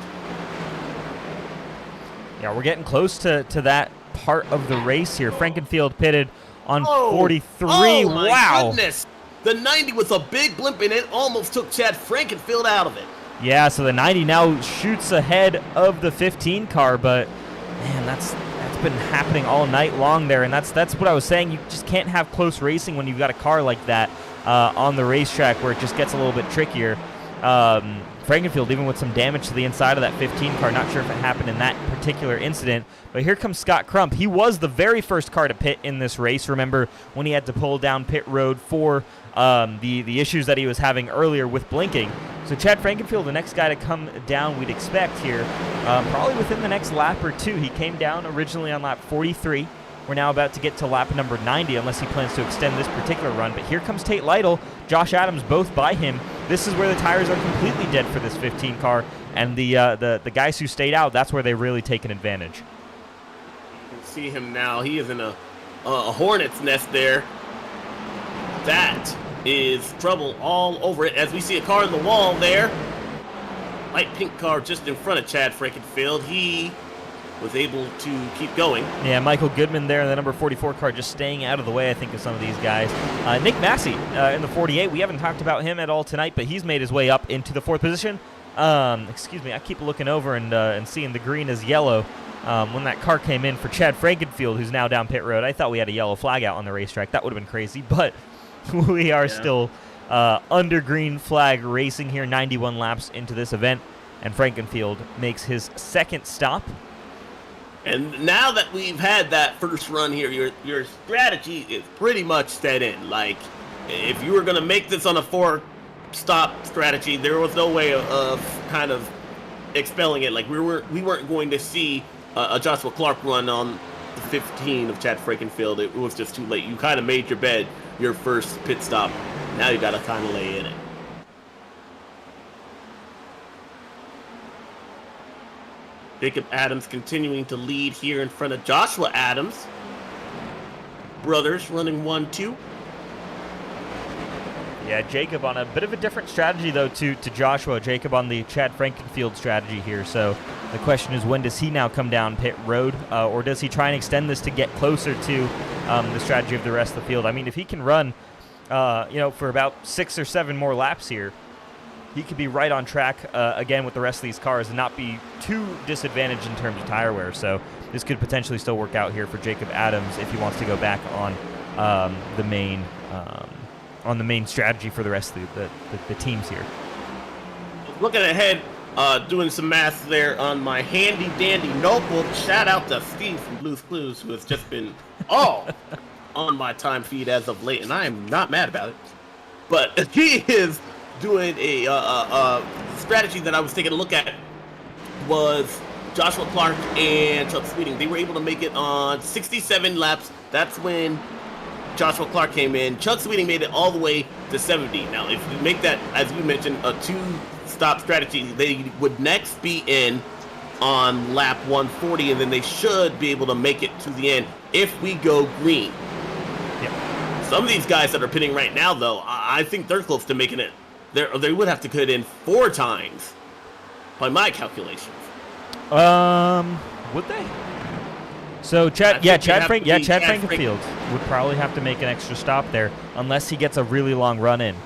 Yeah, we're getting close to that part of the race here. Frankenfield pitted on 43. Oh my wow. Goodness. The 90 was a big blimp, and it almost took Chad Frankenfield out of it. Yeah, so the 90 now shoots ahead of the 15 car, but man, that's been happening all night long there, and that's what I was saying. You just can't have close racing when you've got a car like that on the racetrack, where it just gets a little bit trickier. Frankenfield, even with some damage to the inside of that 15 car, not sure if it happened in that particular incident, but here comes Scott Crump. He was the very first car to pit in this race. Remember when he had to pull down pit road for the issues that he was having earlier with blinking. So Chad Frankenfield, the next guy to come down, we'd expect here, probably within the next lap or two. He came down originally on lap 43. We're now about to get to lap number 90, unless he plans to extend this particular run. But here comes Tate Lytle, Josh Adams, both by him. This is where the tires are completely dead for this 15 car, and the guys who stayed out, that's where they've really taken advantage. You can see him now. He is in a hornet's nest there. That is trouble all over it, as we see a car in the wall there. Light pink car just in front of Chad Frankenfield. He was able to keep going. Yeah, Michael Goodman there in the number 44 car, just staying out of the way, I think, of some of these guys. Nick Massey in the 48. We haven't talked about him at all tonight, but he's made his way up into the 4th position. Excuse me, I keep looking over and seeing the green as yellow. When that car came in for Chad Frankenfield, who's now down pit road, I thought we had a yellow flag out on the racetrack. That would have been crazy, but we are still under green flag racing here, 91 laps into this event, and Frankenfield makes his second stop. And now that we've had that first run here, your strategy is pretty much set in. Like, if you were going to make this on a 4-stop strategy, there was no way of kind of expelling it. Like, we weren't going to see a Joshua Clark run on the 15 of Chad Frankenfield. It was just too late. You kind of made your bed, your first pit stop. Now you got to kind of lay in it. Jacob Adams continuing to lead here in front of Joshua Adams. Brothers running 1-2. Yeah, Jacob on a bit of a different strategy, though, to Joshua. Jacob on the Chad Frankenfield strategy here. So the question is, when does he now come down pit road? Or does he try and extend this to get closer to the strategy of the rest of the field? I mean, if he can run, for about 6 or 7 more laps here, he could be right on track again with the rest of these cars and not be too disadvantaged in terms of tire wear. So this could potentially still work out here for Jacob Adams if he wants to go back on the main strategy for the rest of the teams here. Looking ahead, doing some math there on my handy dandy notebook. Shout out to Steve from Blue's Clues, who has just been all on my time feed as of late, and I am not mad about it. But he is doing a strategy that I was taking a look at was Joshua Clark and Chuck Sweeting. They were able to make it on 67 laps. That's when Joshua Clark came in. Chuck Sweeting made it all the way to 70. Now, if you make that, as we mentioned, a 2-stop strategy, they would next be in on lap 140, and then they should be able to make it to the end if we go green. Yeah. Some of these guys that are pitting right now, though, I think they're close to making it. They would have to cut in 4 times, by my calculations. Would they? So Chad Frankenfield would probably have to make an extra stop there, unless he gets a really long run in.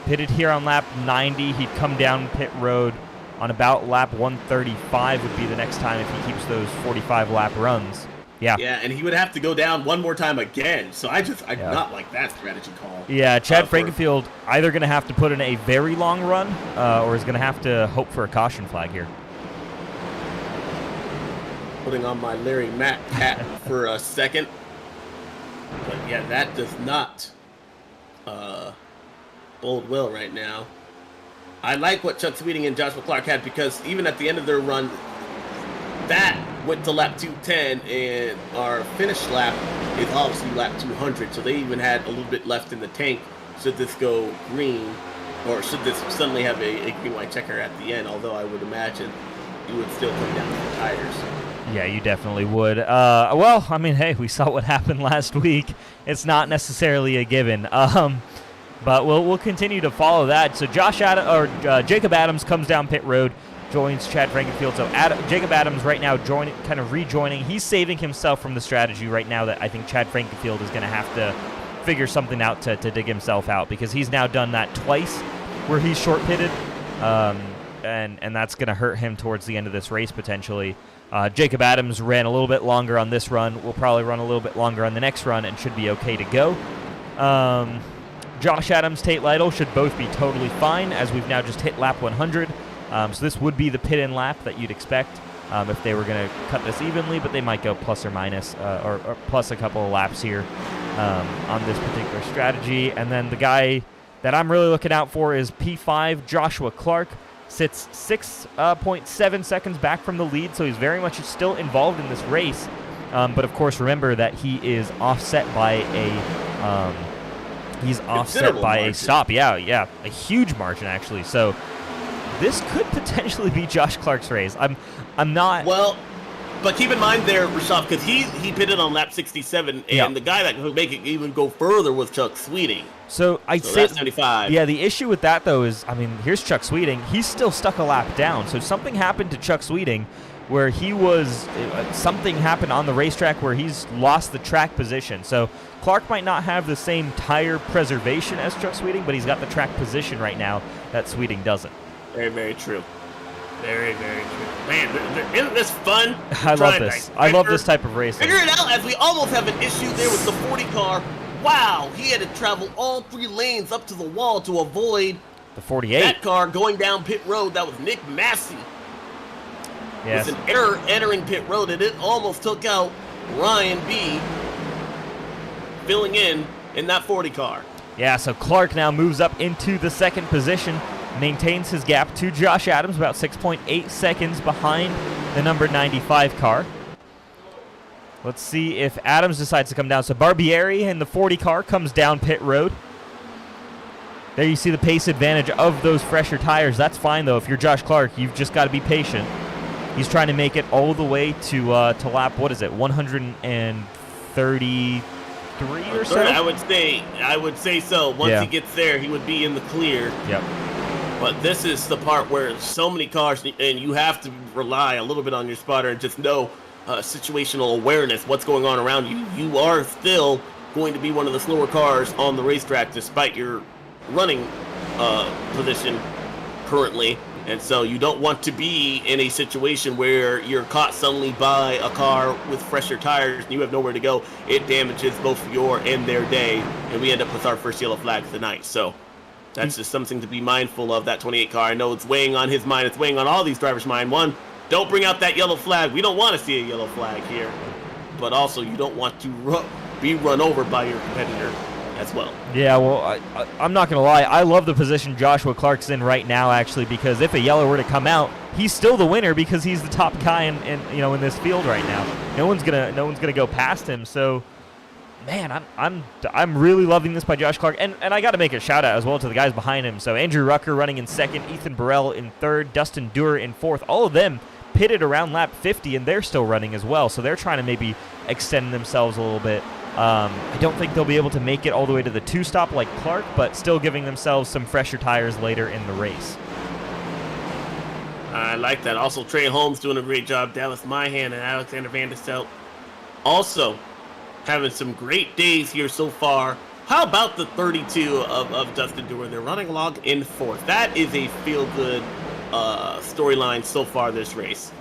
Pitted here on lap 90, he'd come down pit road on about lap 135 would be the next time if he keeps those 45 lap runs. Yeah. Yeah, and he would have to go down one more time again. So I do not like that strategy call. Yeah, Chad Frankenfield either going to have to put in a very long run or is going to have to hope for a caution flag here. Putting on my Larry Mack hat for a second. But yeah, that does not bode well right now. I like what Chuck Sweeting and Joshua Clark had, because even at the end of their run, that went to lap 210, and our finish lap is obviously lap 200, so they even had a little bit left in the tank should this go green, or should this suddenly have a green-white checker at the end, although I would imagine you would still come down to the tires. Yeah, you definitely would. Well, I mean, hey, we saw what happened last week. It's not necessarily a given. But we'll continue to follow that. So Jacob Adams comes down pit road, joins Chad Frankenfield. So Jacob Adams right now kind of rejoining. He's saving himself from the strategy right now that I think Chad Frankenfield is going to have to figure something out to dig himself out, because he's now done that twice where he's short pitted, and that's going to hurt him towards the end of this race potentially. Jacob Adams ran a little bit longer on this run. Will probably run a little bit longer on the next run and should be okay to go. Josh Adams, Tate Lytle should both be totally fine, as we've now just hit lap 100. So this would be the pit-in lap that you'd expect if they were going to cut this evenly, but they might go plus or minus, or plus a couple of laps here on this particular strategy. And then the guy that I'm really looking out for is P5, Joshua Clark. Sits 6.7 seconds back from the lead, so he's very much still involved in this race. But of course, remember that he is offset by a stop. Yeah, a huge margin actually. So this could potentially be Josh Clark's race. I'm not. Well, but keep in mind there, Rashad, because he pitted on lap 67, and the guy that could make it even go further was Chuck Sweeting. So I'd say that's 75. Yeah, the issue with that though is, I mean, here's Chuck Sweeting. He's still stuck a lap down. So something happened to Chuck Sweeting where something happened on the racetrack where he's lost the track position. So Clark might not have the same tire preservation as Chuck Sweeting, but he's got the track position right now that Sweeting doesn't. Very, very true. Very, very true. Man, isn't this fun? I love this. I love this type of racing. Figure it out, as we almost have an issue there with the 40 car. Wow, he had to travel all 3 lanes up to the wall to avoid the 48. That car going down pit road. That was Nick Massey. Yes. It was an error entering pit road, and it almost took out Ryan B. filling in that 40 car. Yeah, so Clark now moves up into the second position, maintains his gap to Josh Adams, about 6.8 seconds behind the number 95 car. Let's see if Adams decides to come down. So Barbieri in the 40 car comes down pit road. There you see the pace advantage of those fresher tires. That's fine, though. If you're Josh Clark, you've just got to be patient. He's trying to make it all the way to lap, what is it, 133 or so? I would say so. Once he gets there, he would be in the clear. Yep. But this is the part where so many cars, and you have to rely a little bit on your spotter and just know situational awareness, what's going on around you. You are still going to be one of the slower cars on the racetrack despite your running position currently. And so you don't want to be in a situation where you're caught suddenly by a car with fresher tires and you have nowhere to go. It damages both your and their day, and we end up with our first yellow flag of the night. So that's just something to be mindful of, that 28 car. I know it's weighing on his mind. It's weighing on all these drivers' mind. One, don't bring out that yellow flag. We don't want to see a yellow flag here. But also, you don't want to be run over by your competitor as well. Yeah, well, I'm not going to lie. I love the position Joshua Clark's in right now, actually, because if a yellow were to come out, he's still the winner because he's the top guy in this field right now. No one's gonna go past him. So, man, I'm really loving this by Josh Clark, and I got to make a shout out as well to the guys behind him. So Andrew Rucker running in second, Ethan Burrell in third, Dustin Dewar in fourth. All of them pitted around lap 50, and they're still running as well. So they're trying to maybe extend themselves a little bit. I don't think they'll be able to make it all the way to the two-stop like Clark, but still giving themselves some fresher tires later in the race. I like that. Also, Trey Holmes doing a great job. Dallas Myhan and Alexander Van der Stelt also having some great days here so far. How about the 32 of Dustin Dewar? They're running along in fourth. That is a feel-good storyline so far this race.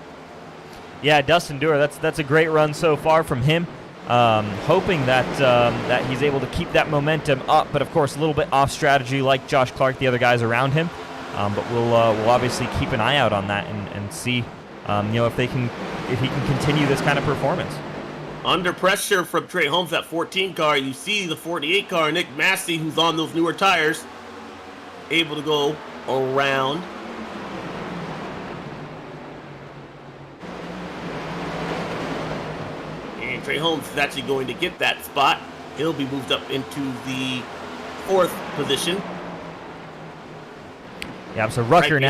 Yeah, Dustin Dewar, that's a great run so far from him. Hoping that he's able to keep that momentum up, but of course a little bit off strategy like Josh Clark, the other guys around him. But we'll obviously keep an eye out on that and see if he can continue this kind of performance. Under pressure from Trey Holmes, that 14 car, you see the 48 car, Nick Massey, who's on those newer tires, able to go around. And Trey Holmes is actually going to get that spot. He'll be moved up into the fourth position. Yeah, so Rucker right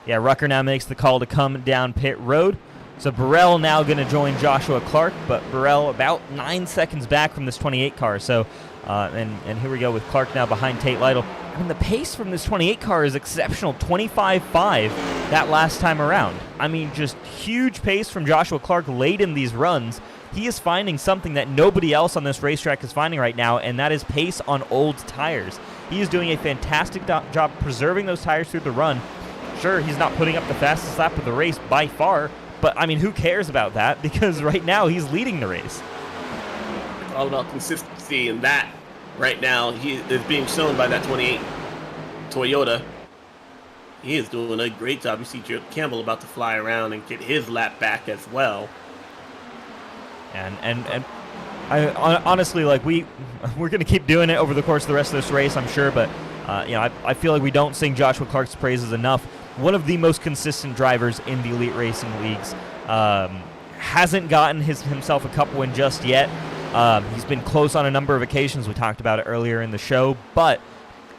Rucker now makes the call to come down pit road. So Burrell now going to join Joshua Clark, but Burrell about 9 seconds back from this 28 car. So, and here we go with Clark now behind Tate Lytle. I mean, the pace from this 28 car is exceptional, 25.5 that last time around. I mean, just huge pace from Joshua Clark late in these runs. He is finding something that nobody else on this racetrack is finding right now, and that is pace on old tires. He is doing a fantastic job preserving those tires through the run. Sure, he's not putting up the fastest lap of the race by far, but, I mean, who cares about that? Because right now he's leading the race. It's all about consistency, and that right now he is being shown by that 28 Toyota. He is doing a great job. You see Jared Campbell about to fly around and get his lap back as well. And I honestly, like, we're going to keep doing it over the course of the rest of this race, I'm sure, but I feel like we don't sing Joshua Clark's praises enough. One of the most consistent drivers in the elite racing leagues. Hasn't gotten himself a cup win just yet. He's been close on a number of occasions. We talked about it earlier in the show, but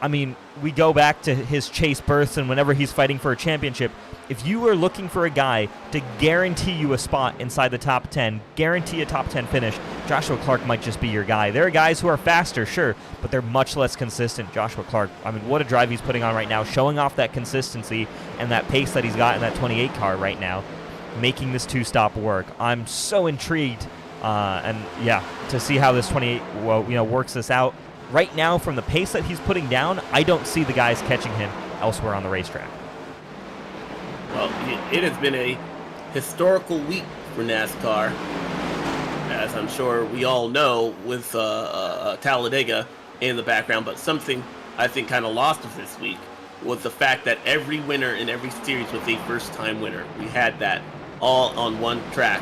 I mean, we go back to his chase berths and whenever he's fighting for a championship. If you are looking for a guy to guarantee you a spot inside the top 10, guarantee a top 10 finish, Joshua Clark might just be your guy. There are guys who are faster, sure, but they're much less consistent. Joshua Clark, I mean, what a drive he's putting on right now, showing off that consistency and that pace that he's got in that 28 car right now, making this two-stop work. I'm so intrigued, and yeah, to see how this 28 works this out. Right now, from the pace that he's putting down, I don't see the guys catching him elsewhere on the racetrack. Well, it has been a historical week for NASCAR, as I'm sure we all know, with Talladega in the background. But something I think kind of lost of this week was the fact that every winner in every series was a first-time winner. We had that all on one track.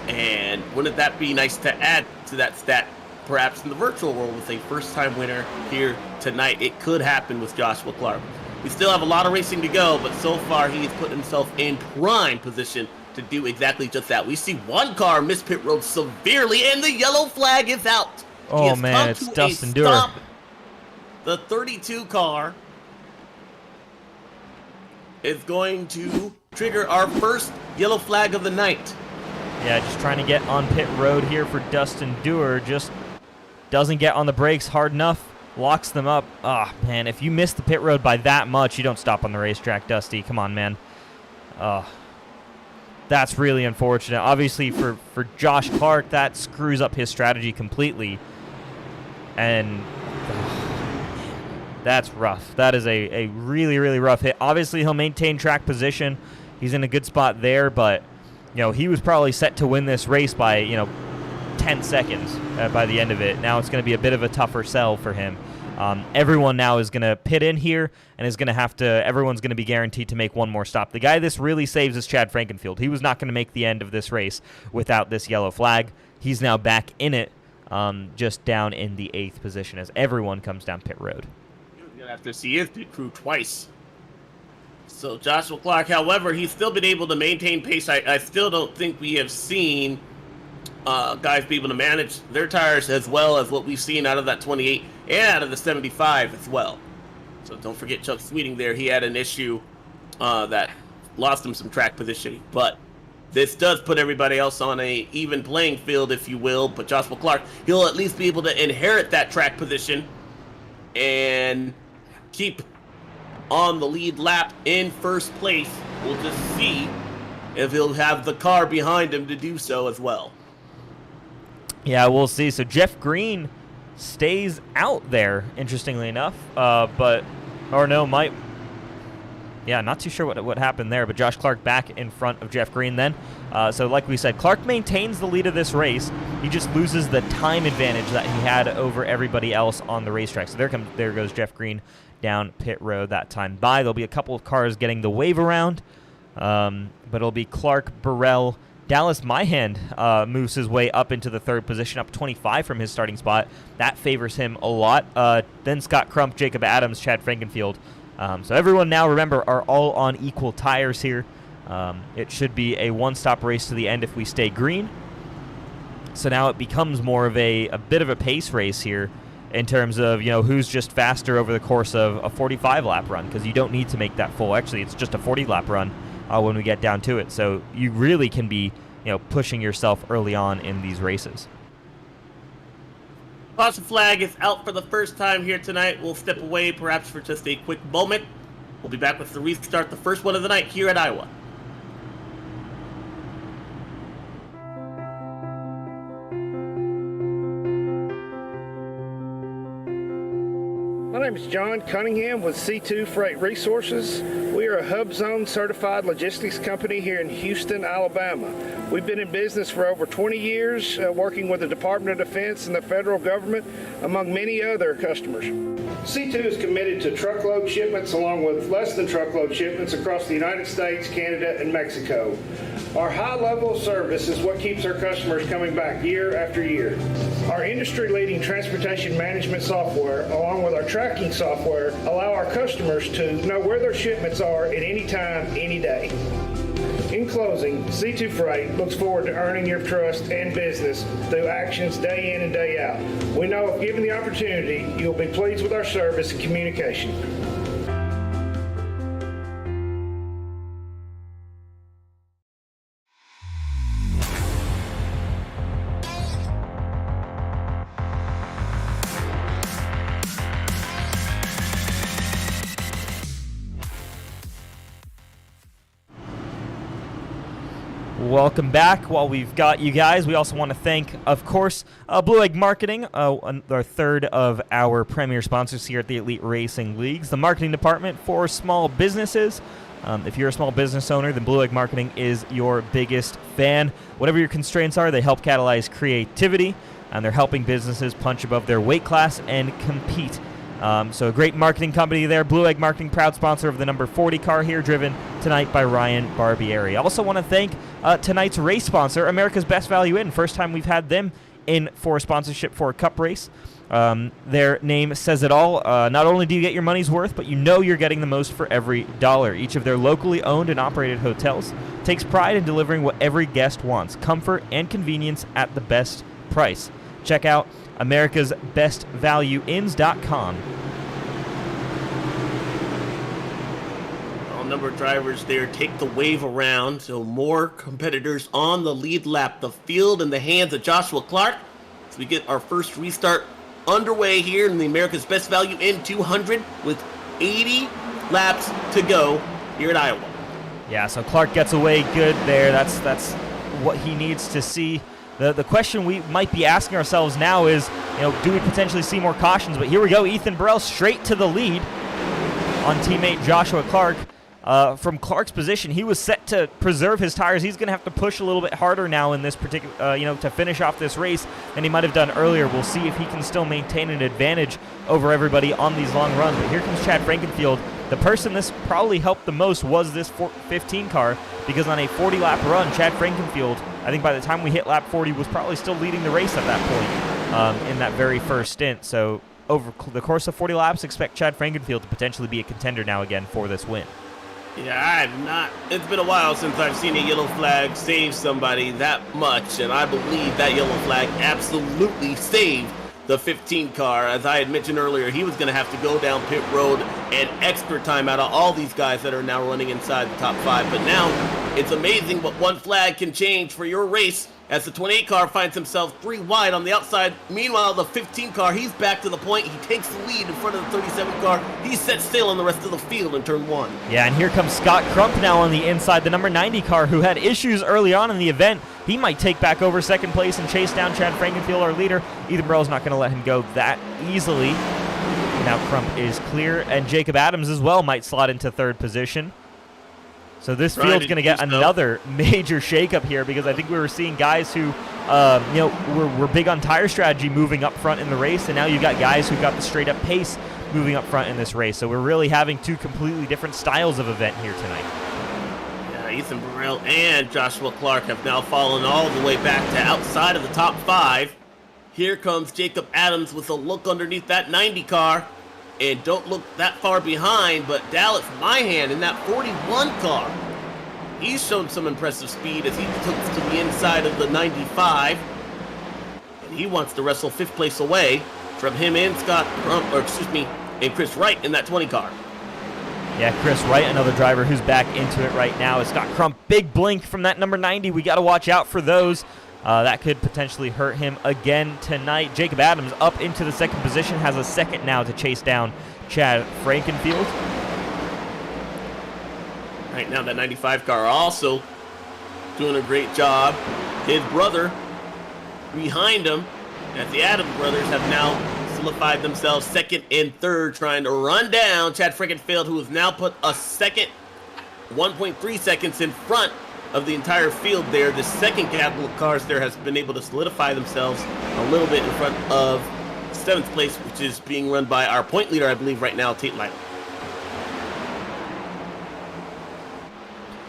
And wouldn't that be nice to add to that stat? Perhaps in the virtual world with a first-time winner here tonight. It could happen with Joshua Clark. We still have a lot of racing to go, but so far he has put himself in prime position to do exactly just that. We see one car miss pit road severely, and the yellow flag is out. Oh, man, it's Dustin Dewar. The 32 car is going to trigger our first yellow flag of the night. Yeah, just trying to get on pit road here for Dustin Dewar. Just doesn't get on the brakes hard enough. Locks them up. Ah, man, if you miss the pit road by that much, you don't stop on the racetrack, Dusty. Come on, man. That's really unfortunate. Obviously, for Josh Clark, that screws up his strategy completely. And that's rough. That is a really, really rough hit. Obviously, he'll maintain track position. He's in a good spot there, but, you know, he was probably set to win this race by, 10 seconds by the end of it. Now it's going to be a bit of a tougher sell for him. Everyone now is going to pit in here and is going to have to, everyone's going to be guaranteed to make one more stop. The guy this really saves is Chad Frankenfield. He was not going to make the end of this race without this yellow flag. He's now back in it, just down in the 8th position as everyone comes down pit road. You're going to have to see his pit crew twice. So Joshua Clark, however, he's still been able to maintain pace. I still don't think we have seen guys be able to manage their tires as well as what we've seen out of that 28 and out of the 75 as well. So don't forget Chuck Sweeting there. He had an issue that lost him some track position. But this does put everybody else on a even playing field, if you will. But Joshua Clark, he'll at least be able to inherit that track position and keep on the lead lap in first place. We'll just see if he'll have the car behind him to do so as well. Yeah, we'll see. So Jeff Green stays out there, interestingly enough. Not too sure what happened there, but Josh Clark back in front of Jeff Green then. So like we said, Clark maintains the lead of this race. He just loses the time advantage that he had over everybody else on the racetrack. So there goes Jeff Green down pit road that time by. There'll be a couple of cars getting the wave around, but it'll be Clark, Burrell, Dallas Myhand moves his way up into the 3rd position, up 25 from his starting spot. That favors him a lot. Then Scott Crump, Jacob Adams, Chad Frankenfield. So everyone now, remember, are all on equal tires here. It should be a one-stop race to the end if we stay green. So now it becomes more of a bit of a pace race here in terms of, who's just faster over the course of a 45-lap run, because you don't need to make that full. Actually, it's just a 40-lap run. When we get down to it. So you really can be, pushing yourself early on in these races. Caution flag is out for the first time here tonight. We'll step away perhaps for just a quick moment. We'll be back with the restart, the first one of the night here at Iowa. My name is John Cunningham with C2 Freight Resources. We are a Hub Zone certified logistics company here in Houston, Alabama. We've been in business for over 20 years, working with the Department of Defense and the federal government, among many other customers. C2 is committed to truckload shipments along with less than truckload shipments across the United States, Canada, and Mexico. Our high level of service is what keeps our customers coming back year after year. Our industry-leading transportation management software, along with our tracking software, allow our customers to know where their shipments are at any time, any day. In closing, C2 Freight looks forward to earning your trust and business through actions day in and day out. We know if given the opportunity, you'll be pleased with our service and communication. Welcome back. While we've got you guys, we also want to thank, of course, Blue Egg Marketing, our third of our premier sponsors here at the Elite Racing Leagues, the marketing department for small businesses. If you're a small business owner, then Blue Egg Marketing is your biggest fan. Whatever your constraints are, they help catalyze creativity, and they're helping businesses punch above their weight class and compete. So a great marketing company there. Blue Egg Marketing, proud sponsor of the number 40 car here, driven tonight by Ryan Barbieri. I also want to thank tonight's race sponsor, America's Best Value Inn. First time we've had them in for sponsorship for a cup race. Their name says it all. Not only do you get your money's worth, but you know you're getting the most for every dollar. Each of their locally owned and operated hotels takes pride in delivering what every guest wants, comfort and convenience at the best price. Check out AmericasBestValueInns.com. Well, number of drivers there take the wave around, so more competitors on the lead lap. The field in the hands of Joshua Clark. So we get our first restart underway here in the America's Best Value in 200 with 80 laps to go here at Iowa. Yeah, so Clark gets away good there. That's what he needs to see. The question we might be asking ourselves now is, do we potentially see more cautions? But here we go, Ethan Burrell straight to the lead on teammate Joshua Clark. From Clark's position, he was set to preserve his tires. He's going to have to push a little bit harder now in this particular, to finish off this race than he might have done earlier. We'll see if he can still maintain an advantage over everybody on these long runs. But here comes Chad Frankenfield. The person this probably helped the most was this 15 car, because on a 40-lap run, Chad Frankenfield, I think by the time we hit lap 40, was probably still leading the race at that point in that very first stint. So over the course of 40 laps, expect Chad Frankenfield to potentially be a contender now again for this win. Yeah, it's been a while since I've seen a yellow flag save somebody that much, and I believe that yellow flag absolutely saved the 15 car. As I had mentioned earlier, he was going to have to go down pit road and extra time out of all these guys that are now running inside the top 5. But now, it's amazing what one flag can change for your race, as the 28 car finds himself 3 wide on the outside. Meanwhile, the 15 car, he's back to the point. He takes the lead in front of the 37 car. He sets sail on the rest of the field in turn 1. Yeah, and here comes Scott Crump now on the inside, the number 90 car, who had issues early on in the event. He might take back over second place and chase down Chad Frankenfield, our leader. Ethan Burrell's not going to let him go that easily. Now Crump is clear, and Jacob Adams as well might slot into third position. So this field's going to get another major shakeup here, because I think we were seeing guys who, were big on tire strategy moving up front in the race, and now you've got guys who got the straight-up pace moving up front in this race. So we're really having 2 completely different styles of event here tonight. Yeah, Ethan Burrell and Joshua Clark have now fallen all the way back to outside of the top 5. Here comes Jacob Adams with a look underneath that 90 car. And don't look that far behind, but Dallas Myhan in that 41 car. He's shown some impressive speed as he took to the inside of the 95. And he wants to wrestle 5th place away from him and and Chris Wright in that 20 car. Yeah, Chris Wright, another driver who's back into it right now. It's got Crump, big blink from that number 90. We got to watch out for those. That could potentially hurt him again tonight. Jacob Adams up into the second position, has a second now to chase down Chad Frankenfield. Right now, that 95 car also doing a great job. His brother behind him, as the Adams brothers have now solidified themselves second and third, trying to run down Chad Frankenfield, who has now put a second, 1.3 seconds in front of the entire field there. The second couple of cars there has been able to solidify themselves a little bit in front of 7th place, which is being run by our point leader, I believe, right now, Tate Lytle.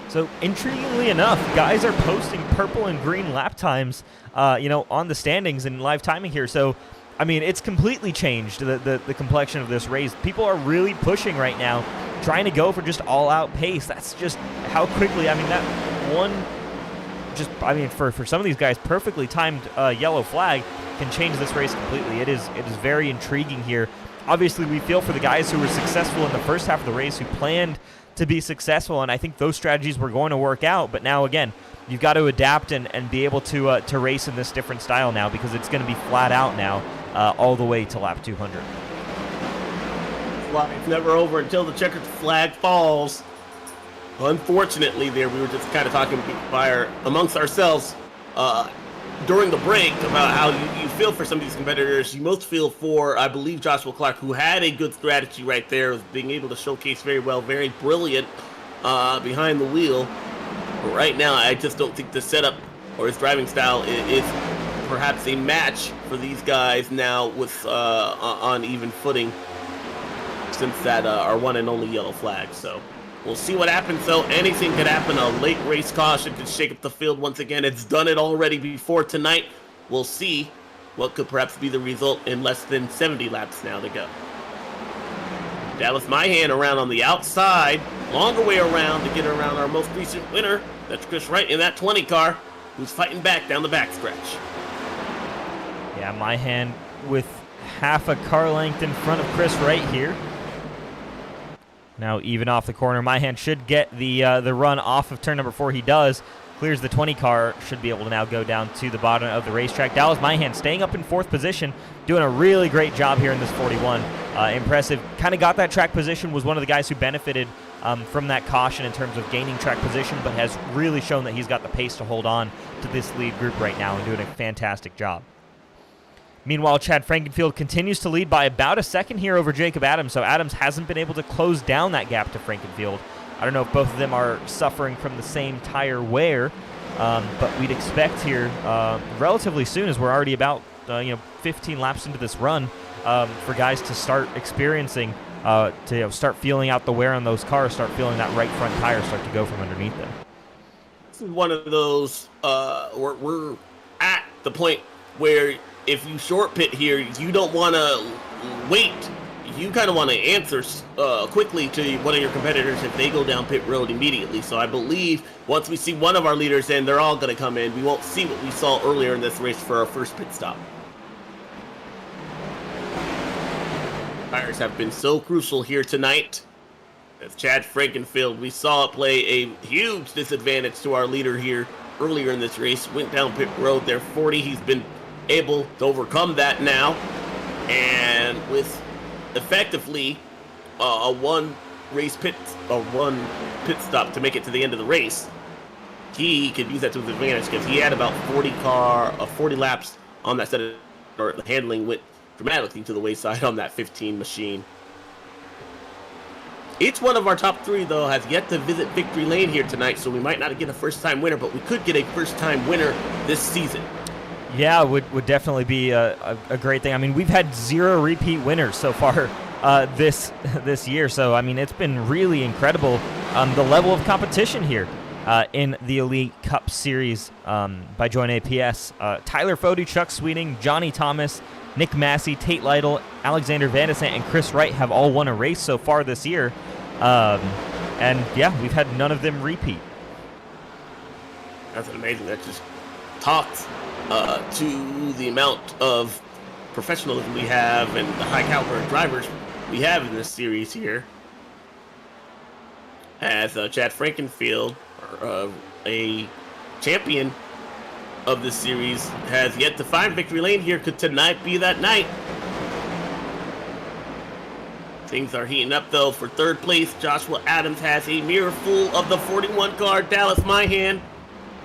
So, intriguingly enough, guys are posting purple and green lap times, on the standings and live timing here. So, I mean, it's completely changed the complexion of this race. People are really pushing right now, trying to go for just all-out pace. That's just how quickly, that one, for some of these guys, perfectly timed yellow flag can change this race completely. It is very intriguing here. Obviously, we feel for the guys who were successful in the first half of the race, who planned to be successful, and I think those strategies were going to work out. But now, again, you've got to adapt and be able to race in this different style now, because it's going to be flat out now all the way to lap 200. Well, it's never over until the checkered flag falls. Unfortunately, we were just kind of talking amongst ourselves during the break about how you feel for some of these competitors. You most feel for, I believe, Joshua Clark, who had a good strategy right there, was being able to showcase very well, very brilliant behind the wheel. But right now, I just don't think the setup or his driving style is perhaps a match for these guys now with on even footing, since that our one and only yellow flag. So we'll see what happens, though. Anything could happen. A late race caution could shake up the field once again. It's done it already before tonight. We'll see what could perhaps be the result in less than 70 laps now to go. Dallas Myhan around on the outside. Longer way around to get around our most recent winner. That's Chris Wright in that 20 car, who's fighting back down the backstretch. Yeah, Myhan with half a car length in front of Chris Wright here. Now even off the corner. Myhan should get the run off of turn number 4. He does. Clears the 20 car. Should be able to now go down to the bottom of the racetrack. Dallas Myhan staying up in 4th position. Doing a really great job here in this 41. Impressive. Kind of got that track position. Was one of the guys who benefited from that caution in terms of gaining track position, but has really shown that he's got the pace to hold on to this lead group right now and doing a fantastic job. Meanwhile, Chad Frankenfield continues to lead by about a second here over Jacob Adams, so Adams hasn't been able to close down that gap to Frankenfield. I don't know if both of them are suffering from the same tire wear, but we'd expect here relatively soon, as we're already about 15 laps into this run, for guys to start experiencing, to start feeling out the wear on those cars, start feeling that right front tire start to go from underneath them. This is one of those, we're at the point where if you short pit here, you don't want to wait. You kind of want to answer quickly to one of your competitors if they go down pit road immediately. So I believe once we see one of our leaders in, they're all going to come in. We won't see what we saw earlier in this race for our first pit stop. Tires have been so crucial here tonight. As Chad Frankenfield, we saw it play a huge disadvantage to our leader here earlier in this race. Went down pit road there 40. He's been able to overcome that now. And with effectively a one pit stop to make it to the end of the race, he could use that to his advantage because he had about 40 laps on that set of, or the handling went dramatically to the wayside on that 15 machine. Each one of our top 3 though has yet to visit victory lane here tonight, so we might not get a first time winner, but we could get a first time winner this season. Yeah, would definitely be a great thing. I mean, we've had 0 repeat winners so far this year, so I mean, it's been really incredible the level of competition here in the Elite Cup Series by JoinAPS. Tyler Fody, Chuck Sweeting, Johnny Thomas, Nick Massey, Tate Lytle, Alexander Vandesant, and Chris Wright have all won a race so far this year, and yeah, we've had none of them repeat. That's amazing. That just talks to the amount of professionalism we have and the high caliber drivers we have in this series here. As Chad Frankenfield, a champion of this series, has yet to find victory lane here. Could tonight be that night? Things are heating up though. For third place, Joshua Adams has a mirror full of the 41 car Dallas Myhan,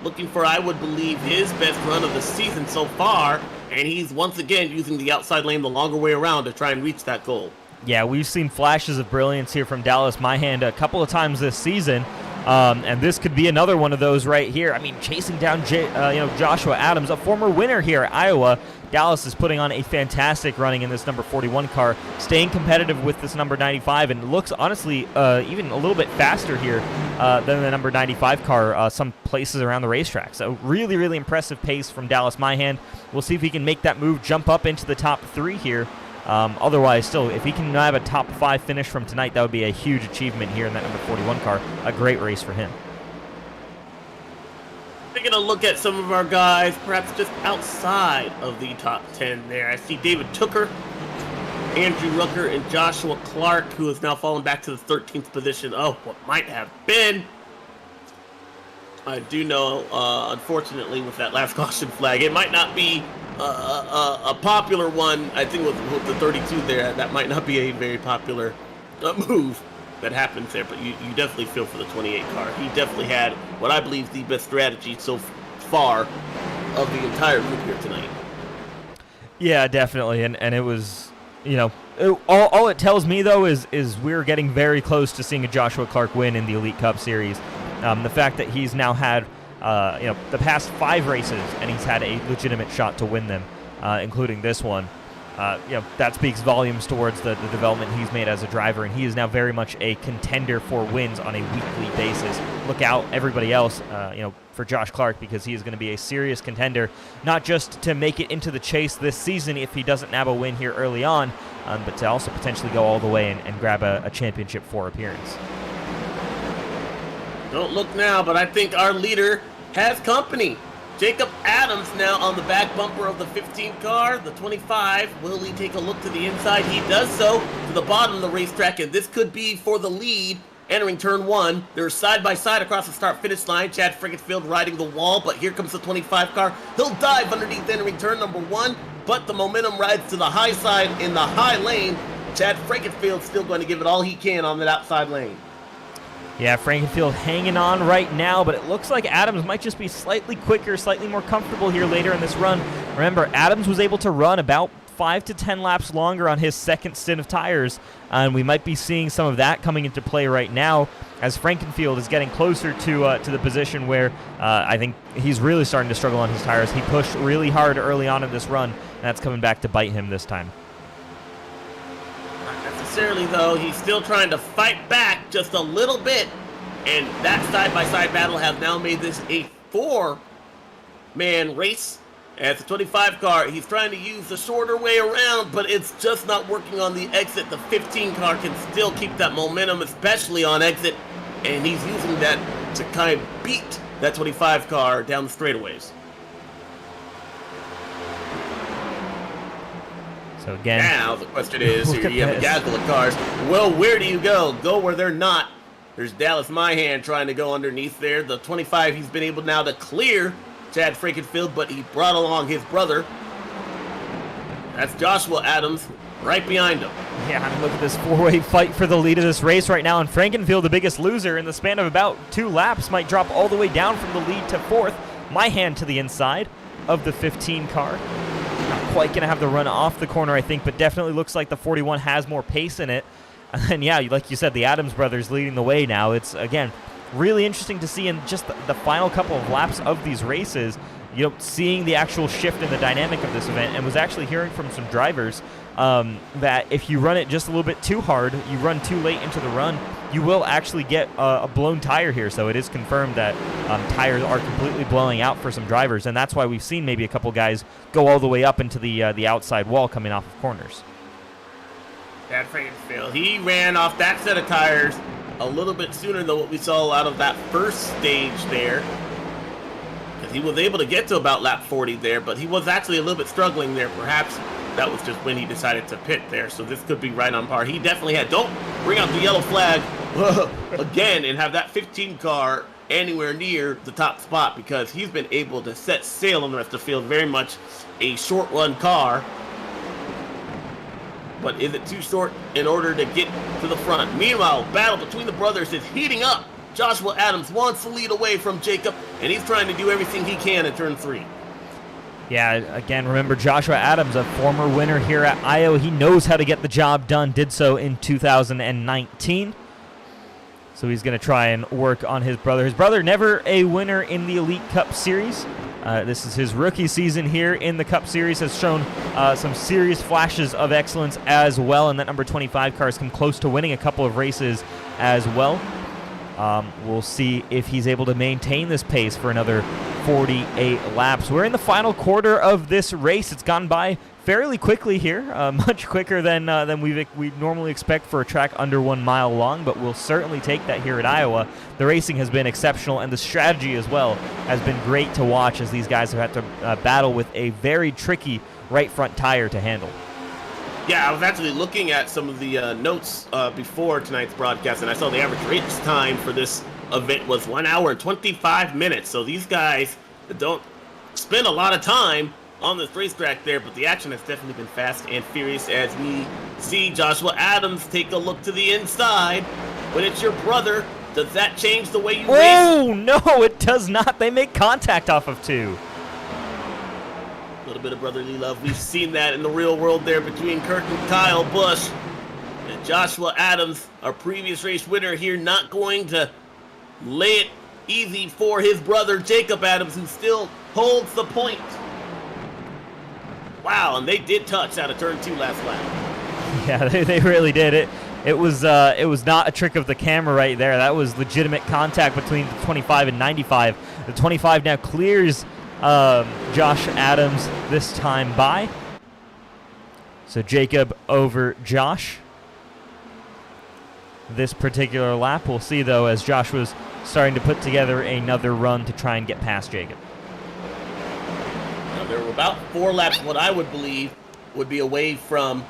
looking for, I would believe, his best run of the season so far, and he's once again using the outside lane the longer way around to try and reach that goal. Yeah, we've seen flashes of brilliance here from Dallas Myhan a couple of times this season, and this could be another one of those right here. I mean, chasing down Joshua Adams, a former winner here at Iowa. Dallas is putting on a fantastic running in this number 41 car, staying competitive with this number 95, and looks honestly even a little bit faster here than the number 95 car some places around the racetrack. So really, really impressive pace from Dallas Myhan. We'll see if he can make that move, jump up into the top 3 here. Otherwise, still, if he can have a top 5 finish from tonight, that would be a huge achievement here in that number 41 car. A great race for him. Taking a look at some of our guys, perhaps just outside of the top 10 there. I see David Tooker, Andrew Rucker, and Joshua Clark, who has now fallen back to the 13th position of what might have been. I do know, unfortunately, with that last caution flag, it might not be a popular one. I think with the 32 there, that might not be a very popular move that happens there, but you definitely feel for the 28 car. He definitely had what I believe the best strategy so far of the entire group here tonight. Yeah, definitely, and it was, all it tells me though is we're getting very close to seeing a Joshua Clark win in the Elite Cup Series. The fact that he's now had the past 5 races and he's had a legitimate shot to win them, including this one. That speaks volumes towards the development he's made as a driver, and he is now very much a contender for wins on a weekly basis. Look out, everybody else, for Josh Clark, because he is going to be a serious contender, not just to make it into the chase this season if he doesn't nab a win here early on, but to also potentially go all the way and grab a championship 4 appearance. Don't look now, but I think our leader has company. Jacob Adams now on the back bumper of the 15 car, the 25. Will he take a look to the inside? He does so to the bottom of the racetrack, and this could be for the lead entering turn 1. They're side by side across the start-finish line. Chad Frickenfield riding the wall, but here comes the 25 car. He'll dive underneath entering turn number 1, but the momentum rides to the high side in the high lane. Chad Frankenfield's still going to give it all he can on that outside lane. Yeah, Frankenfield hanging on right now, but it looks like Adams might just be slightly quicker, slightly more comfortable here later in this run. Remember, Adams was able to run about 5 to 10 laps longer on his second stint of tires, and we might be seeing some of that coming into play right now as Frankenfield is getting closer to the position where I think he's really starting to struggle on his tires. He pushed really hard early on in this run, and that's coming back to bite him this time. Necessarily though, he's still trying to fight back just a little bit, and that side-by-side battle has now made this a 4-man race. As the 25 car, he's trying to use the shorter way around, but it's just not working on the exit. The 15 car can still keep that momentum, especially on exit, and he's using that to kind of beat that 25 car down the straightaways. So again, now the question is, here you have a gaggle of cars. Well, where do you go? Go where they're not. There's Dallas Myhan trying to go underneath there. The 25, he's been able now to clear Chad Frankenfield, but he brought along his brother. That's Joshua Adams right behind him. Yeah, and look at this four-way fight for the lead of this race right now, and Frankenfield, the biggest loser, in the span of about 2 laps, might drop all the way down from the lead to 4th. Myhan to the inside of the 15 car. Not quite going to have the run off the corner, I think, but definitely looks like the 41 has more pace in it. And yeah, like you said, the Adams brothers leading the way now. It's, again, really interesting to see in just the final couple of laps of these races, you know, seeing the actual shift in the dynamic of this event, and was actually hearing from some drivers that if you run it just a little bit too hard, you run too late into the run, you will actually get a blown tire here. So it is confirmed that tires are completely blowing out for some drivers, and that's why we've seen maybe a couple guys go all the way up into the outside wall coming off of corners. Chad Frankenfield, he ran off that set of tires a little bit sooner than what we saw out of that first stage there. Because he was able to get to about lap 40 there, but he was actually a little bit struggling there. Perhaps that was just when he decided to pit there. So this could be right on par. He definitely had, don't bring out the yellow flag again and have that 15 car anywhere near the top spot, because he's been able to set sail on the rest of the field. Very much a short run car. But is it too short in order to get to the front? Meanwhile, battle between the brothers is heating up. Joshua Adams wants to lead away from Jacob, and he's trying to do everything he can in turn 3. Yeah, again, remember Joshua Adams, a former winner here at Iowa. He knows how to get the job done, did so in 2019. So he's going to try and work on his brother. His brother never a winner in the Elite Cup Series. This is his rookie season here in the Cup Series. Has shown some serious flashes of excellence as well, and that number 25 car has come close to winning a couple of races as well. We'll see if he's able to maintain this pace for another 48 laps. We're in the final quarter of this race. It's gone by fairly quickly here, much quicker than we normally expect for a track under 1 mile long, but we'll certainly take that here at Iowa. The racing has been exceptional, and the strategy as well has been great to watch, as these guys have had to battle with a very tricky right front tire to handle. Yeah, I was actually looking at some of the notes before tonight's broadcast, and I saw the average race time for this event was 1 hour and 25 minutes. So these guys don't spend a lot of time on this racetrack there, but the action has definitely been fast and furious as we see Joshua Adams take a look to the inside. When it's your brother, does that change the way you race? Oh, no, it does not. They make contact off of 2. A little bit of brotherly love. We've seen that in the real world there between Kirk and Kyle Busch. And Joshua Adams, our previous race winner here, not going to lay it easy for his brother Jacob Adams, who still holds the point. Wow, and they did touch out of turn 2 last lap. Yeah, they really did. It was not a trick of the camera right there. That was legitimate contact between the 25 and 95. The 25 now clears Josh Adams this time by. So Jacob over Josh this particular lap. We'll see, though, as Josh was starting to put together another run to try and get past Jacob. They're about 4 laps, what I would believe would be away from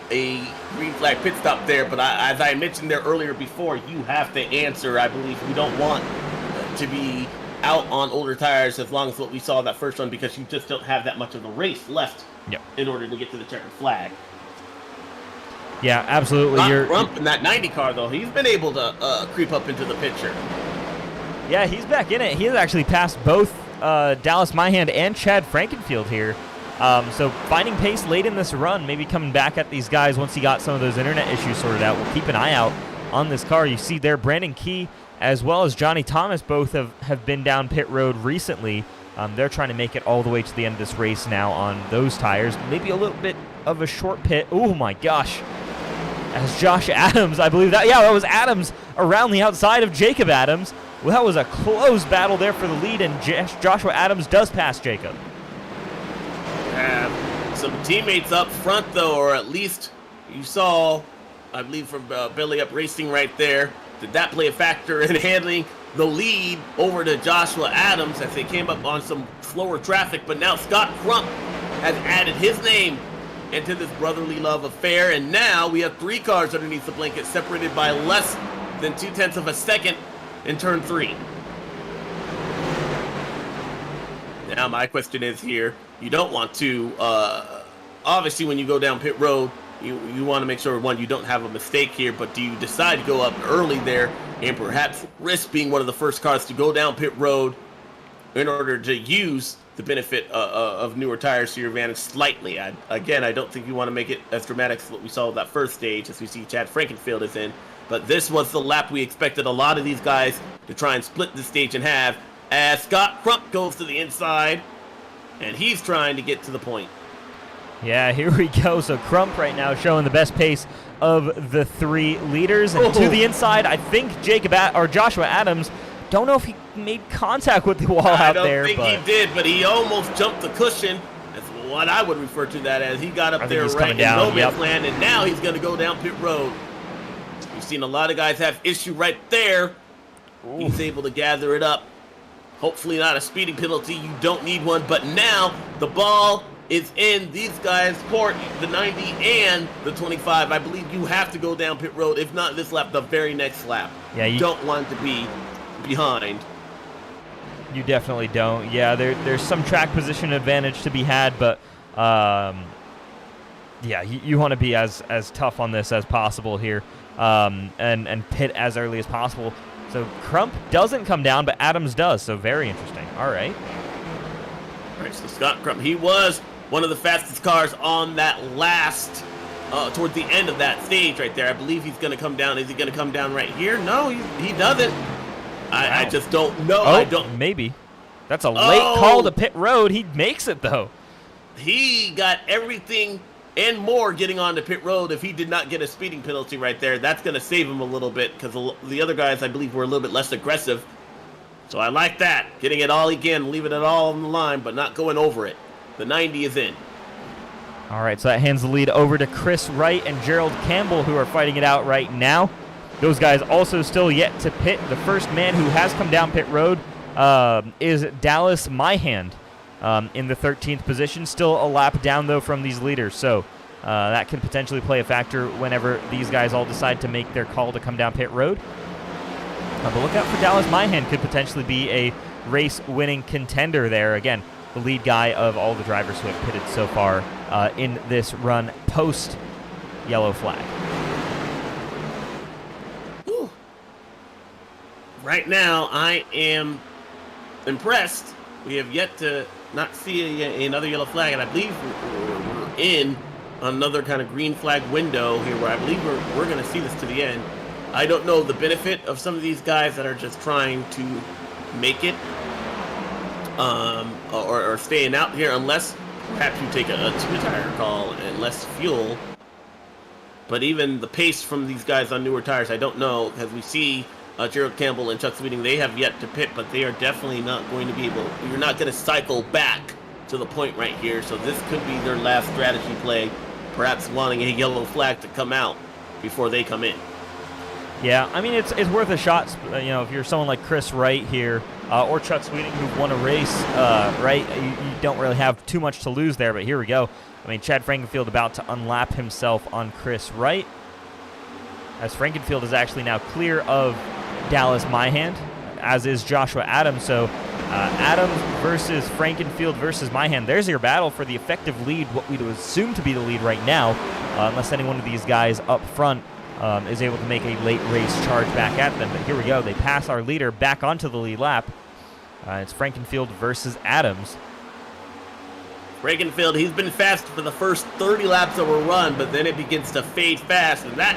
a green flag pit stop there. But as I mentioned there earlier before, you have to answer. I believe we don't want to be out on older tires as long as what we saw that first run, because you just don't have that much of a race left in order to get to the checkered flag. Yeah, absolutely. You're Rump in that 90 car, though. He's been able to creep up into the picture. Yeah, he's back in it. He has actually passed both Dallas Myhand and Chad Frankenfield here. So finding pace late in this run, maybe coming back at these guys once he got some of those internet issues sorted out. We'll keep an eye out on this car. You see there, Brandon Key as well as Johnny Thomas both have been down pit road recently. They're trying to make it all the way to the end of this race now on those tires. Maybe a little bit of a short pit. Oh, my gosh. As Josh Adams, I believe that was Adams around the outside of Jacob Adams. Well, that was a close battle there for the lead, and Joshua Adams does pass Jacob. Some teammates up front, though, or at least you saw, I believe, from Belly Up Racing right there. Did that play a factor in handling the lead over to Joshua Adams as they came up on some slower traffic? But now Scott Crump has added his name into this brotherly love affair, and now we have 3 cars underneath the blanket separated by less than 0.2 of a second in turn 3. Now my question is here, you don't want to, obviously when you go down pit road, you want to make sure, one, you don't have a mistake here, but do you decide to go up early there and perhaps risk being one of the first cars to go down pit road in order to use the benefit of newer tires to your advantage slightly? I don't think you want to make it as dramatic as what we saw that first stage, as we see Chad Frankenfield is in. But this was the lap we expected a lot of these guys to try and split the stage in half, as Scott Crump goes to the inside, and he's trying to get to the point. Yeah, here we go. So Crump right now showing the best pace of the 3 leaders. And to the inside, I think Joshua Adams, don't know if he made contact with the wall out there. I don't think he did, but he almost jumped the cushion. That's what I would refer to that as. He got up there right in no man's land, and now he's going to go down pit road. We've seen a lot of guys have issue right there. Ooh. He's able to gather it up. Hopefully not a speeding penalty. You don't need one. But now the ball is in these guys' court, the 90 and the 25. I believe you have to go down pit road. If not this lap, the very next lap. Yeah, you don't want to be behind. You definitely don't. Yeah, there's some track position advantage to be had, but yeah, you want to be as tough on this as possible here, and pit as early as possible. So Crump doesn't come down, but Adams does. So very interesting. All right. All right. So Scott Crump, he was one of the fastest cars on that last, toward the end of that stage right there. I believe he's going to come down. Is he going to come down right here? No, he doesn't. I just don't know. Oh, I don't. Maybe. That's a late call to pit road. He makes it, though. He got everything and more getting on to pit road. If he did not get a speeding penalty right there, that's going to save him a little bit, because the other guys, I believe, were a little bit less aggressive. So I like that. Getting it all again, leaving it all on the line, but not going over it. The 90 is in. All right, so that hands the lead over to Chris Wright and Gerald Campbell, who are fighting it out right now. Those guys also still yet to pit. The first man who has come down pit road is Dallas Myhand in the 13th position. Still a lap down, though, from these leaders. So that can potentially play a factor whenever these guys all decide to make their call to come down pit road. But look out for Dallas Myhand. Could potentially be a race-winning contender there. Again, the lead guy of all the drivers who have pitted so far in this run post-yellow flag. Right now, I am impressed. We have yet to not see another yellow flag, and I believe we're in another kind of green flag window here, where I believe we're going to see this to the end. I don't know the benefit of some of these guys that are just trying to make it or staying out here, unless perhaps you take a two-tire call and less fuel. But even the pace from these guys on newer tires, I don't know, because we see Gerald Campbell and Chuck Sweeting, they have yet to pit, but they are definitely not going to be able, you're not going to cycle back to the point right here. So this could be their last strategy play, perhaps wanting a yellow flag to come out before they come in. Yeah, I mean, it's worth a shot, you know, if you're someone like Chris Wright here, or Chuck Sweeting, who won a race, right? You don't really have too much to lose there, but here we go. I mean, Chad Frankenfield about to unlap himself on Chris Wright, as Frankenfield is actually now clear of Dallas Myhand, as is Joshua Adams. So Adams versus Frankenfield versus Myhand. There's your battle for the effective lead, what we would assume to be the lead right now, unless any one of these guys up front is able to make a late race charge back at them. But here we go. They pass our leader back onto the lead lap. It's Frankenfield versus Adams. Frankenfield, he's been fast for the first 30 laps of a run, but then it begins to fade fast, and that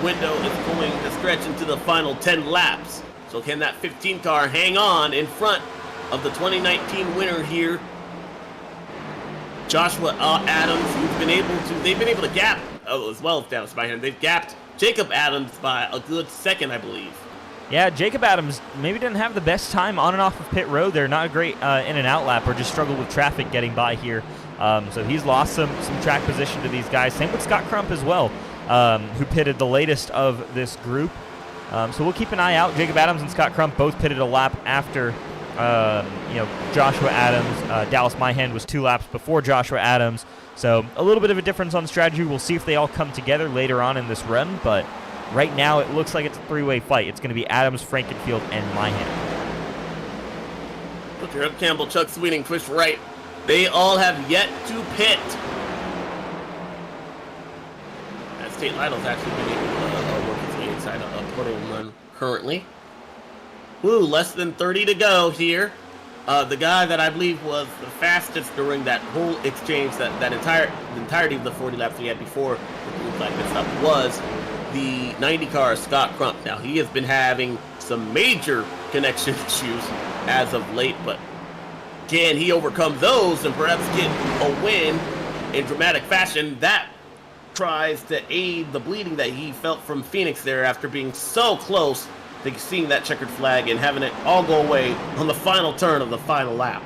window is going to stretch into the final 10 laps. So can that 15 car hang on in front of the 2019 winner here, Joshua Adams, they've been able to gap, as well as Dallas Myhand, they've gapped Jacob Adams by a good second, I believe. Yeah, Jacob Adams maybe didn't have the best time on and off of pit road there. Not a great in and out lap, or just struggled with traffic getting by here. So he's lost some track position to these guys. Same with Scott Crump as well, who pitted the latest of this group. So we'll keep an eye out. Jacob Adams and Scott Crump both pitted a lap after Joshua Adams. Dallas Myhand was 2 laps before Joshua Adams. So a little bit of a difference on strategy. We'll see if they all come together later on in this run, but right now it looks like it's a 3-way fight. It's going to be Adams, Frankenfield, and Myhand. Jared Campbell, Chuck Sweeting, Chris Wright, they all have yet to pit. As Tate Lytle's actually been able to work his way inside a portal run currently. Woo, less than 30 to go here. The guy that I believe was the fastest during that whole exchange, the entirety of the 40 laps we had before the group like this up, was the 90 car Scott Crump. Now, he has been having some major connection issues as of late, but can he overcome those and perhaps get a win in dramatic fashion? That tries to aid the bleeding that he felt from Phoenix there after being so close to seeing that checkered flag and having it all go away on the final turn of the final lap.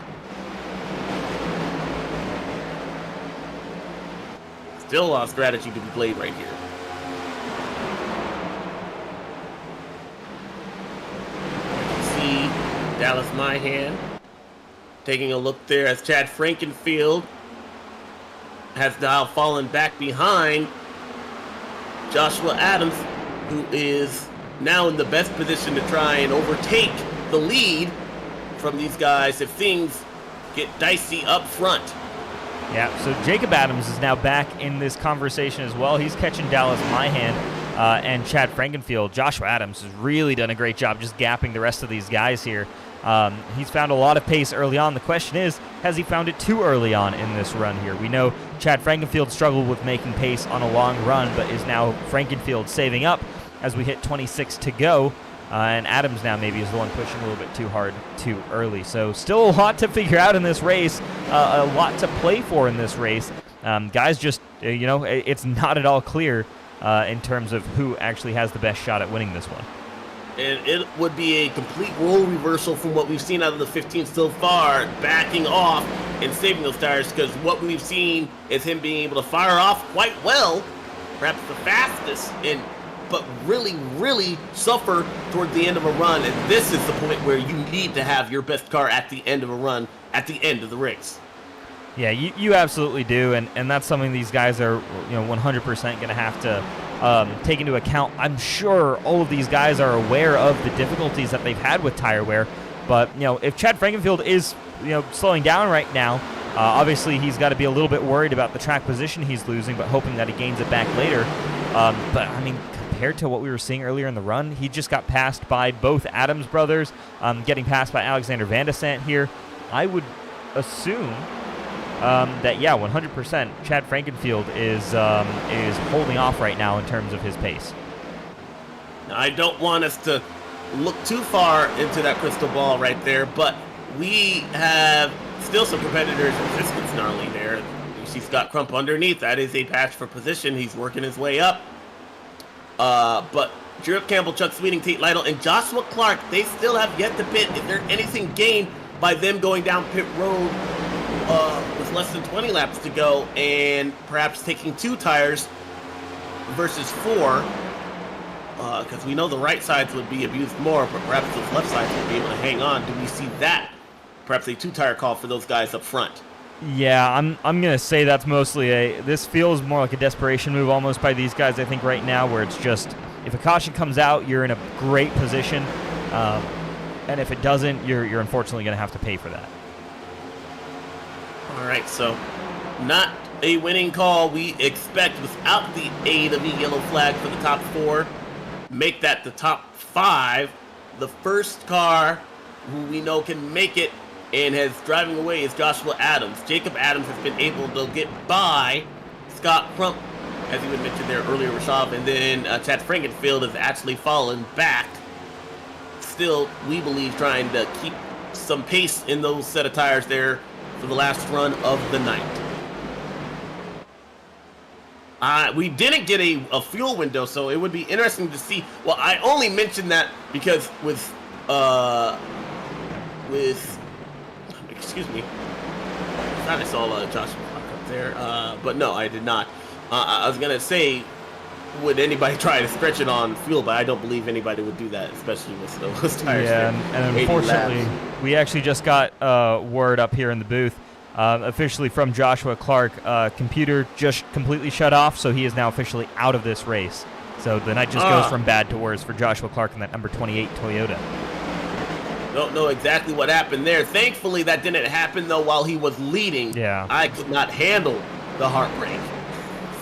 Still a lot of strategy to be played right here. Dallas Myhand taking a look there as Chad Frankenfield has now fallen back behind Joshua Adams, who is now in the best position to try and overtake the lead from these guys if things get dicey up front. Yeah, so Jacob Adams is now back in this conversation as well. He's catching Dallas Myhand and Chad Frankenfield. Joshua Adams has really done a great job just gapping the rest of these guys here. He's found a lot of pace early on. The question is, has he found it too early on in this run here? We know Chad Frankenfield struggled with making pace on a long run, but is now Frankenfield saving up as we hit 26 to go. And Adams now maybe is the one pushing a little bit too hard too early. So still a lot to figure out in this race, a lot to play for in this race. Guys just, it's not at all clear in terms of who actually has the best shot at winning this one. And it would be a complete role reversal from what we've seen out of the 15 so far, backing off and saving those tires, because what we've seen is him being able to fire off quite well, perhaps the fastest, but really, really suffer toward the end of a run. And this is the point where you need to have your best car at the end of a run, at the end of the race. Yeah, you absolutely do, and that's something these guys are 100% going to have to take into account. I'm sure all of these guys are aware of the difficulties that they've had with tire wear, but if Chad Frankenfield is slowing down right now, obviously he's got to be a little bit worried about the track position he's losing, but hoping that he gains it back later. But I mean, compared to what we were seeing earlier in the run, he just got passed by both Adams brothers, getting passed by Alexander Van de Sant here. I would assume that 100% Chad Frankenfield is holding off right now in terms of his pace. Now, I don't want us to look too far into that crystal ball right there, but we have still some competitors in distance gnarly there. You see Scott Crump underneath. That is a patch for position. He's working his way up. But Jared Campbell, Chuck Sweeting, Tate Lytle, and Joshua Clark, they still have yet to pit. Is there anything gained by them going down pit road with less than 20 laps to go and perhaps taking 2 tires versus 4? Because we know the right sides would be abused more, but perhaps those left sides would be able to hang on. Do we see that? Perhaps a two-tire call for those guys up front. Yeah, I'm gonna say that's mostly this feels more like a desperation move almost by these guys, I think, right now, where it's just if a caution comes out, you're in a great position, and if it doesn't, you're unfortunately gonna have to pay for that. All right, so not a winning call we expect without the aid of a yellow flag for the top 4. Make that the top 5. The first car who we know can make it and has driving away is Joshua Adams. Jacob Adams has been able to get by Scott Crump, as you had mentioned there earlier, Rashad, and then Chad Frankenfield has actually fallen back. Still, we believe, trying to keep some pace in those set of tires there for the last run of the night. We didn't get a fuel window, so it would be interesting to see. Well, I only mentioned that because excuse me, I thought I saw Josh up there, but no, I did not. I was gonna say, would anybody try to stretch it on fuel, but I don't believe anybody would do that, especially with those tires. Yeah, and unfortunately, we actually just got word up here in the booth. Officially from Joshua Clark, computer just completely shut off, so he is now officially out of this race. So the night just goes from bad to worse for Joshua Clark in that number 28 Toyota. Don't know exactly what happened there. Thankfully, that didn't happen, though, while he was leading. Yeah. I could not handle the heartbreak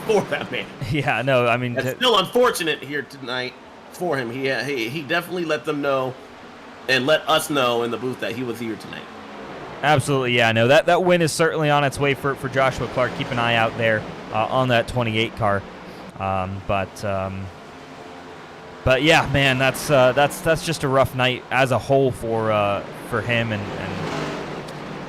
for that man. Yeah, no, I mean... It's still unfortunate here tonight for him. He definitely let them know and let us know in the booth that he was here tonight. Absolutely, yeah. No, that win is certainly on its way for Joshua Clark. Keep an eye out there on that 28 car. But yeah, man, that's just a rough night as a whole for him. And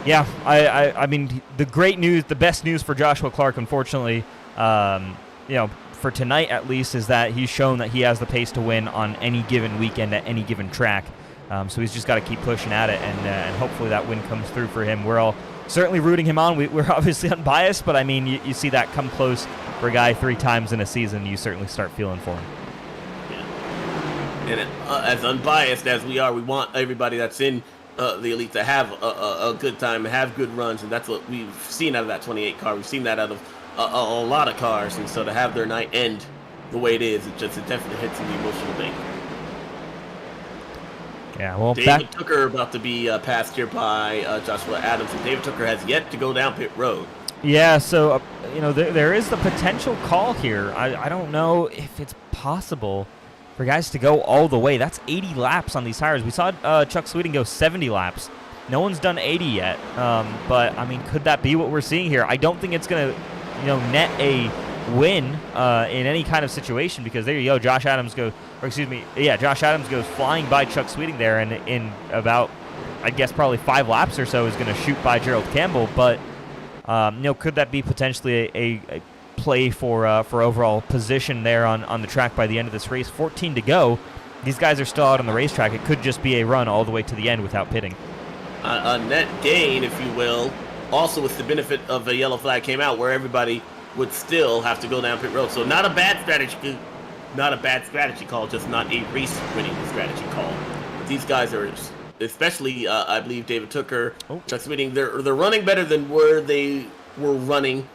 yeah, I mean the best news for Joshua Clark, unfortunately, for tonight at least, is that he's shown that he has the pace to win on any given weekend at any given track. So he's just got to keep pushing at it, and hopefully that win comes through for him. We're all certainly rooting him on. We're obviously unbiased, but I mean, you see that come close for a guy 3 times in a season, you certainly start feeling for him. Yeah. And as unbiased as we are, we want everybody that's in the elite to have a good time, have good runs, and that's what we've seen out of that 28 car. We've seen that out of a lot of cars, and so to have their night end the way it is, it definitely hits in the emotional bank. Yeah, well, David Tooker about to be passed here by Joshua Adams, and David Tooker has yet to go down pit road. Yeah, so there is the potential call here. I don't know if it's possible for guys to go all the way. That's 80 laps on these tires. We saw Chuck Sweeting go 70 laps. No one's done 80 yet. But I mean, could that be what we're seeing here? I don't think it's gonna, net a win in any kind of situation, because there you go. Josh Adams goes flying by Chuck Sweeting there, and in about, I guess, probably 5 laps or so is going to shoot by Gerald Campbell. But could that be potentially a play for overall position there on the track by the end of this race? 14 to go. These guys are still out on the racetrack. It could just be a run all the way to the end without pitting. A net gain, if you will, also with the benefit of a yellow flag came out, where everybody would still have to go down pit road. So not a bad strategy call, just not a race-winning strategy call. But these guys are, especially I believe David Tooker, Chuck Sweeting, they're running better than where they were running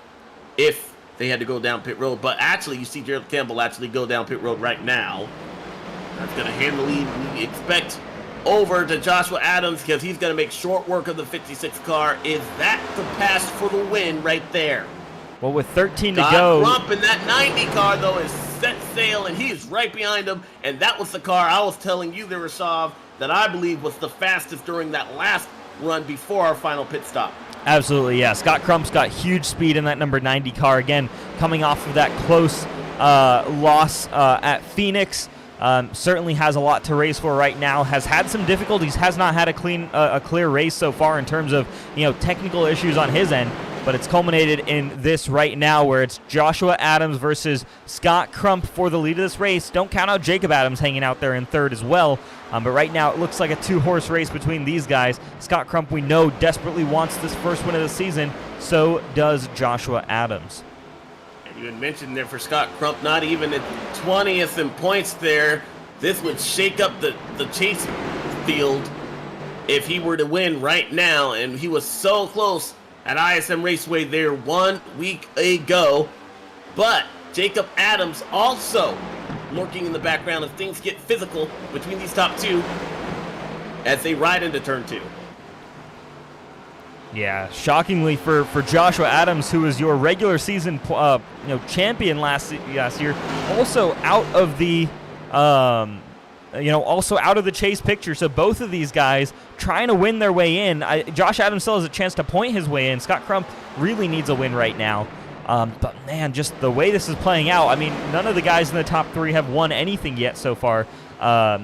if they had to go down pit road. But actually, you see Gerald Campbell actually go down pit road right now. That's going to hand the lead, we expect, over to Joshua Adams, because he's going to make short work of the 56 car. Is that the pass for the win right there? Well, with 13 to go... Crump in that 90 car, though, is set sail, and he is right behind him. And that was the car I was telling you there, Rashav, that I believe was the fastest during that last run before our final pit stop. Absolutely, yeah. Scott Crump's got huge speed in that number 90 car. Again, coming off of that close loss at Phoenix. Certainly has a lot to race for right now. Has had some difficulties. Has not had a clear race so far in terms of technical issues on his end. But it's culminated in this right now, where it's Joshua Adams versus Scott Crump for the lead of this race. Don't count out Jacob Adams hanging out there in third as well. But right now it looks like a 2-horse race between these guys. Scott Crump, we know, desperately wants this first win of the season. So does Joshua Adams. You had mentioned there for Scott Crump, not even at 20th in points there. This would shake up the chase field if he were to win right now, and he was so close at ISM Raceway there 1 week ago. But Jacob Adams also lurking in the background as things get physical between these top two as they ride into turn 2. Yeah, shockingly for Joshua Adams, who was your regular season champion last year, also out of the also out of the chase picture. So both of these guys trying to win their way in. Josh Adams still has a chance to point his way in. Scott Crump really needs a win right now. But man, just the way this is playing out, I mean, none of the guys in the top 3 have won anything yet so far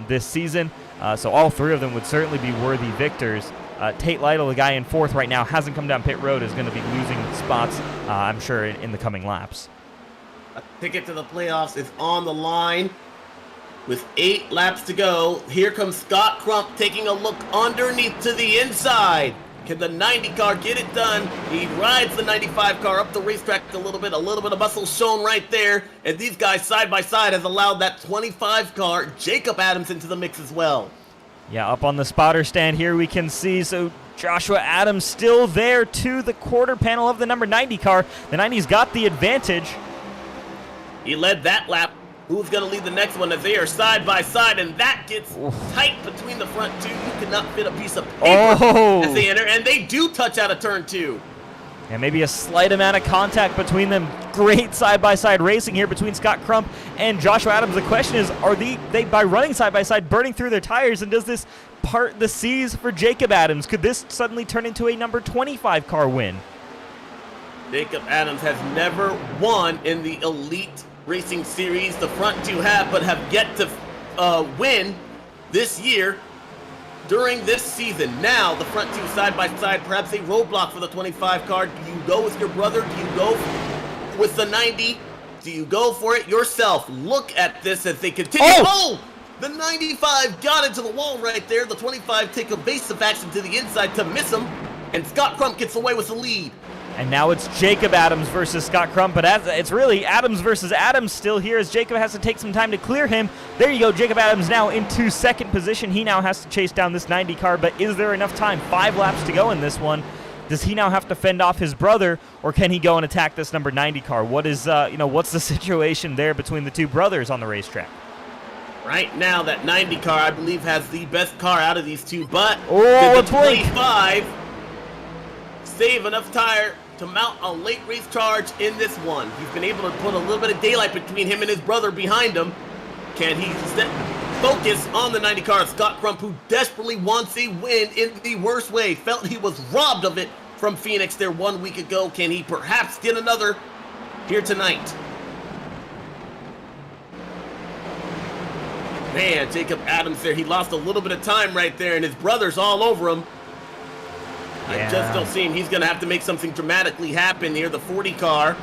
this season. So all 3 of them would certainly be worthy victors. Tate Lytle, the guy in 4th right now, hasn't come down pit road, is going to be losing spots, I'm sure, in the coming laps. A ticket to the playoffs is on the line with 8 laps to go. Here comes Scott Crump taking a look underneath to the inside. Can the 90 car get it done? He rides the 95 car up the racetrack a little bit of muscle shown right there. And these guys side by side has allowed that 25 car, Jacob Adams, into the mix as well. Yeah, up on the spotter stand here we can see, so Joshua Adams still there to the quarter panel of the number 90 car. The 90's got the advantage. He led that lap. Who's going to lead the next one as they are side by side, and that gets tight between the front two. You cannot fit a piece of paper as they enter, and they do touch out of turn 2. And maybe a slight amount of contact between them. Great side-by-side racing here between Scott Crump and Joshua Adams. The question is, are they by running side-by-side, burning through their tires, and does this part the seas for Jacob Adams? Could this suddenly turn into a number 25 car win? Jacob Adams has never won in the Elite Racing Series. The front two have, but have yet to win this year. During this season, now the front two side by side, perhaps a roadblock for the 25 car. Do you go with your brother? Do you go with the 90? Do you go for it yourself? Look at this as they continue. Oh! The 95 got into the wall right there. The 25 take evasive action to the inside to miss him, and Scott Crump gets away with the lead. And now it's Jacob Adams versus Scott Crump, but it's really Adams versus Adams still here as Jacob has to take some time to clear him. There you go, Jacob Adams now into 2nd position. He now has to chase down this 90 car, but is there enough time? 5 laps to go in this one. Does he now have to fend off his brother, or can he go and attack this number 90 car? What is, what's the situation there between the 2 brothers on the racetrack? Right now, that 90 car, I believe, has the best car out of these 2, but the 25 save enough tire to mount a late race charge in this one. He's been able to put a little bit of daylight between him and his brother behind him. Can he focus on the 90 car? Scott Crump, who desperately wants a win in the worst way, felt he was robbed of it from Phoenix there 1 week ago. Can he perhaps get another here tonight? Man, Jacob Adams there, he lost a little bit of time right there, and his brother's all over him. I just don't see him. He's going to have to make something dramatically happen here. The 40 car.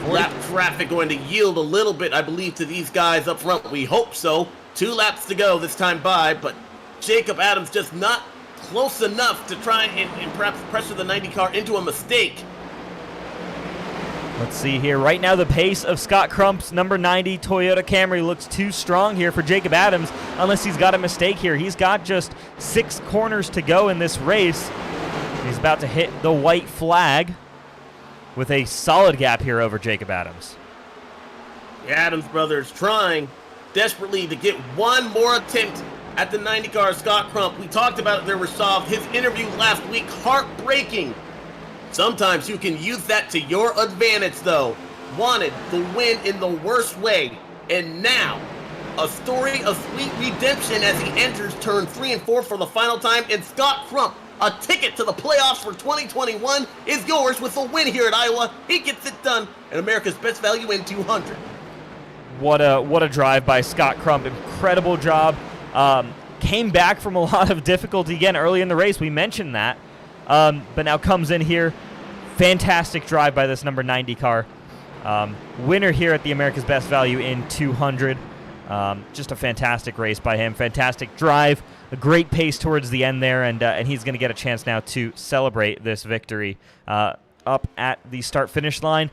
Lap traffic going to yield a little bit, I believe, to these guys up front. We hope so. 2 laps to go this time by, but Jacob Adams just not close enough to try and perhaps pressure the 90 car into a mistake. Let's see here. Right now, the pace of Scott Crump's number 90 Toyota Camry looks too strong here for Jacob Adams, unless he's got a mistake here. He's got just 6 corners to go in this race. He's about to hit the white flag with a solid gap here over Jacob Adams. The Adams brothers trying desperately to get one more attempt at the 90 car. Scott Crump, we talked about it there, Rashad. His interview last week, heartbreaking. Sometimes you can use that to your advantage, though. Wanted the win in the worst way. And now, a story of sweet redemption as he enters turn 3 and 4 for the final time. And Scott Crump, a ticket to the playoffs for 2021 is yours with a win here at Iowa. He gets it done at America's Best Value in 200. What a drive by Scott Crump. Incredible job. Came back from a lot of difficulty again early in the race. We mentioned that. But now comes in here. Fantastic drive by this number 90 car. Winner here at the America's Best Value in 200. Just a fantastic race by him. Fantastic drive. A great pace towards the end there, and he's going to get a chance now to celebrate this victory up at the start-finish line.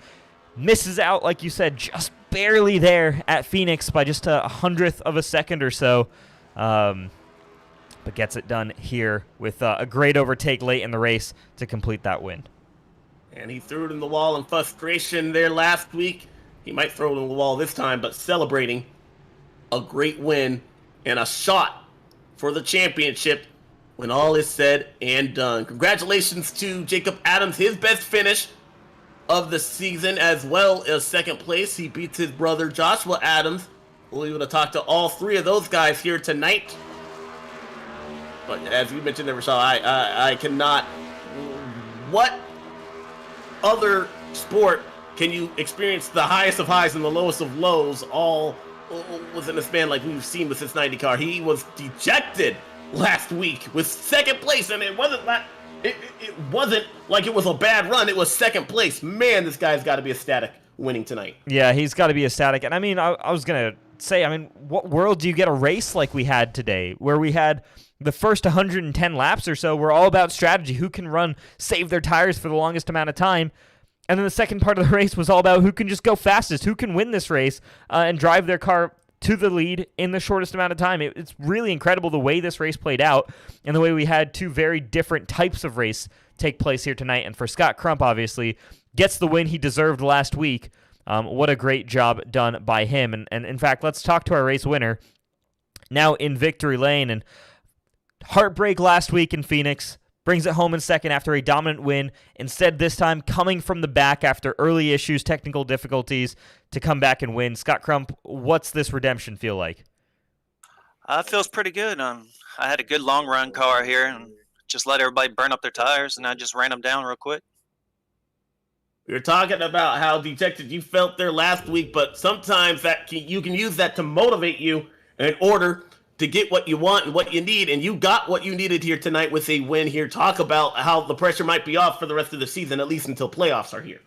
misses out, like you said, just barely there at Phoenix by just a 100th of a second or so. But gets it done here with a great overtake late in the race to complete that win. And he threw it in the wall in frustration there last week. He might throw it in the wall this time, but celebrating a great win and a shot for the championship when all is said and done. Congratulations to Jacob Adams, his best finish of the season, as well as second place. He beats his brother Joshua Adams. We'll be able to talk to all three of those guys here tonight. But as we mentioned there, Rashad, I cannot. What other sport can you experience the highest of highs and the lowest of lows all within a span like we've seen with this 90 car? He was dejected last week with second place, and it wasn't like it was a bad run. It was second place. Man, this guy's got to be ecstatic winning tonight. Yeah, he's got to be ecstatic. And I mean, I was going to say, I mean, what world do you get a race like we had today, where we had the first 110 laps or so were all about strategy, who can save their tires for the longest amount of time. And then the second part of the race was all about who can just go fastest, who can win this race and drive their car to the lead in the shortest amount of time. It's really incredible the way this race played out and the way we had two very different types of race take place here tonight. And for Scott Crump, obviously, gets the win he deserved last week. What a great job done by him. And in fact, let's talk to our race winner now in victory lane. And heartbreak last week in Phoenix, brings it home in second after a dominant win. Instead, this time coming from the back after early issues, technical difficulties, to come back and win. Scott Crump, what's this redemption feel like? It feels pretty good. I had a good long run car here and just let everybody burn up their tires, and I just ran them down real quick. We were talking about how dejected you felt there last week, but sometimes you can use that to motivate you in order to get what you want and what you need, and you got what you needed here tonight with a win here. Talk about how the pressure might be off for the rest of the season, at least until playoffs are here.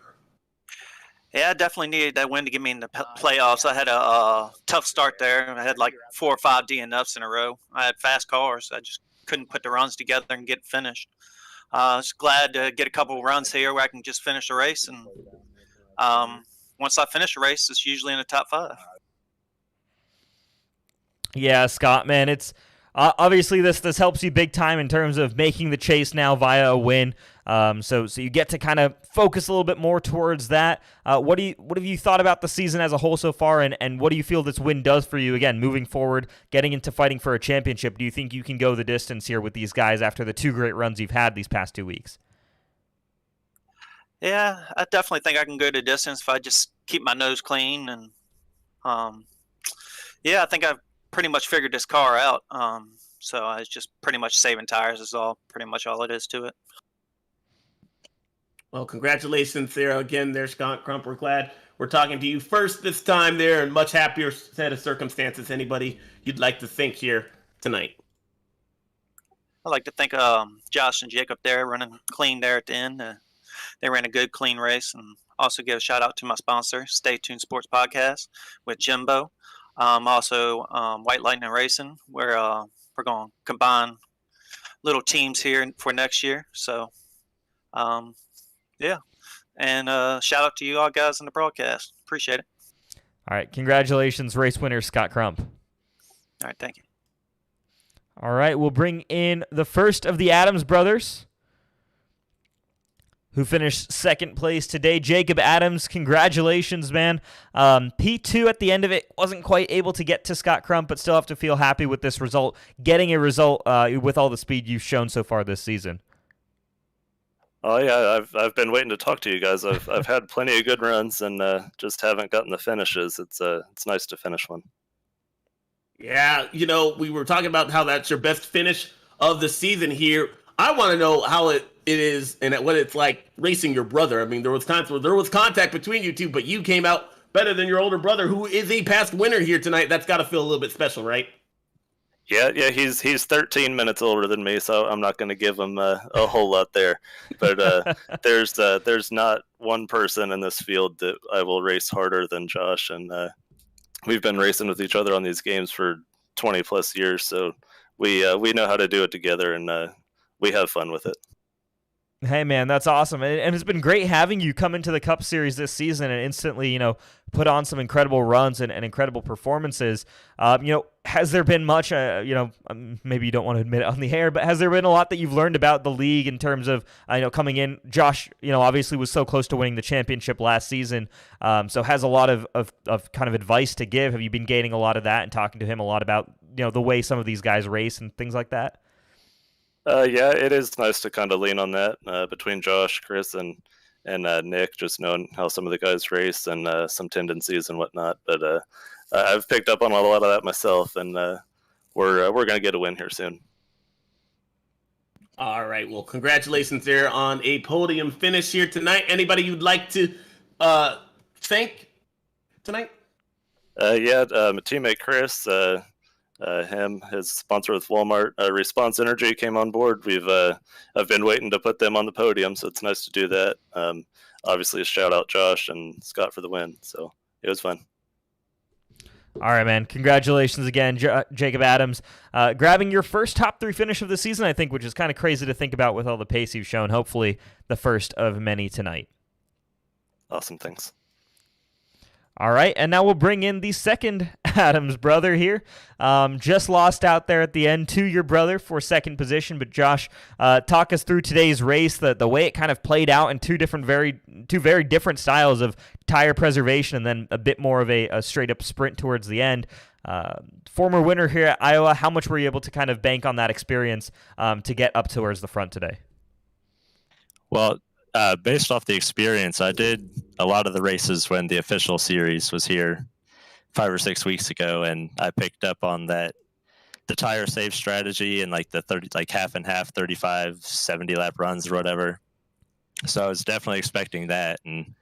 Yeah, I definitely needed that win to get me in the playoffs. I had a tough start there. I had like 4 or 5 DNFs in a row. I had fast cars. I just couldn't put the runs together and get finished. I was glad to get a couple runs here where I can just finish the race. And once I finish a race, it's usually in the top 5. Yeah, Scott, man, it's obviously this helps you big time in terms of making the chase now via a win. So you get to kind of focus a little bit more towards that. What have you thought about the season as a whole so far, and what do you feel this win does for you again moving forward, getting into fighting for a championship? Do you think you can go the distance here with these guys after the 2 great runs you've had these past 2 weeks? Yeah, I definitely think I can go the distance if I just keep my nose clean. And yeah, I think I've pretty much figured this car out. So I was just pretty much saving tires is pretty much all it is to it. Well, congratulations there again there, Scott Crump. We're glad we're talking to you first this time there, and much happier set of circumstances. Anybody you'd like to thank here tonight? I'd like to thank Josh and Jacob there running clean there at the end. They ran a good, clean race. And also give a shout out to my sponsor, Stay Tuned Sports Podcast with Jimbo. Also, White Lightning Racing, where we're going to combine little teams here for next year. So, yeah. And shout out to you all guys in the broadcast. Appreciate it. All right. Congratulations, race winner Scott Crump. All right. Thank you. All right. We'll bring in the first of the Adams brothers, who finished second place today. Jacob Adams, congratulations, man. P2 at the end of it, wasn't quite able to get to Scott Crump, but still have to feel happy with this result, getting a result with all the speed you've shown so far this season. Oh yeah, I've been waiting to talk to you guys. I've had plenty of good runs and just haven't gotten the finishes. It's nice to finish one. Yeah, we were talking about how that's your best finish of the season here. I want to know how it is and what it's like racing your brother. I mean, there was times where there was contact between you two, but you came out better than your older brother, who is a past winner here tonight. That's got to feel a little bit special, right? Yeah, he's 13 minutes older than me, so I'm not going to give him a whole lot there. But there's not one person in this field that I will race harder than Josh, and we've been racing with each other on these games for 20 plus years, so we know how to do it together, and we have fun with it. Hey, man, that's awesome. And it's been great having you come into the Cup Series this season and instantly, put on some incredible runs and incredible performances. Has there been much, maybe you don't want to admit it on the air, but has there been a lot that you've learned about the league in terms of, coming in? Josh, obviously was so close to winning the championship last season, so has a lot of kind of advice to give. Have you been gaining a lot of that and talking to him a lot about, the way some of these guys race and things like that? Yeah, it is nice to kind of lean on that between Josh, Chris, and Nick, just knowing how some of the guys race and some tendencies and whatnot. But I've picked up on a lot of that myself, and we're going to get a win here soon. All right. Well, congratulations there on a podium finish here tonight. Anybody you'd like to thank tonight? My teammate Chris. His sponsor with Walmart, Response Energy, came on board. I've been waiting to put them on the podium, so it's nice to do that. Obviously, a shout out Josh and Scott for the win, so it was fun. All right, man. Congratulations again, Jacob Adams, grabbing your first top 3 finish of the season, I think, which is kind of crazy to think about with all the pace you've shown. Hopefully, the first of many tonight. Awesome, thanks. All right, and now we'll bring in the second Adams brother here. Just lost out there at the end to your brother for second position. But Josh, talk us through today's race, the way it kind of played out in two very different styles of tire preservation and then a bit more of a straight-up sprint towards the end. Former winner here at Iowa, how much were you able to kind of bank on that experience to get up towards the front today? Well, based off the experience, I did a lot of the races when the official series was here 5 or 6 weeks ago, and I picked up on the tire save strategy and like the 30, like half and half, 35, 70 lap runs or whatever. So I was definitely expecting that, and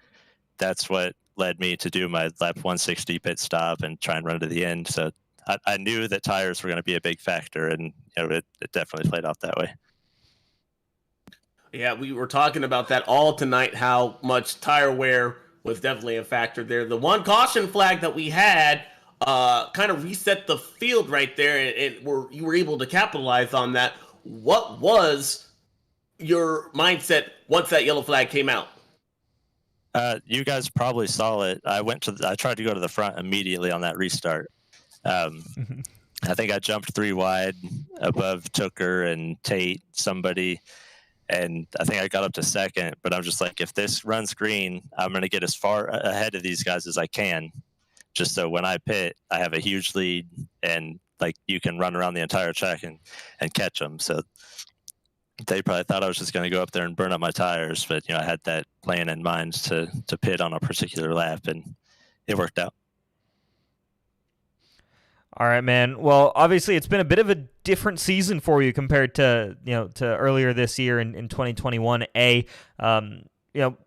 that's what led me to do my lap 160 pit stop and try and run to the end. So I knew that tires were going to be a big factor, and it definitely played out that way. Yeah, we were talking about that all tonight, how much tire wear was definitely a factor there. The one caution flag that we had kind of reset the field right there, and you were able to capitalize on that. What was your mindset once that yellow flag came out? You guys probably saw it. I tried to go to the front immediately on that restart. I think I jumped 3 wide above Tooker and Tate, somebody. And I think I got up to second, but I'm just like, if this runs green, I'm going to get as far ahead of these guys as I can, just so when I pit, I have a huge lead and like you can run around the entire track and catch them. So they probably thought I was just going to go up there and burn up my tires, but I had that plan in mind to pit on a particular lap, and it worked out. All right, man. Well, obviously, it's been a bit of a different season for you compared to to earlier this year in 2021.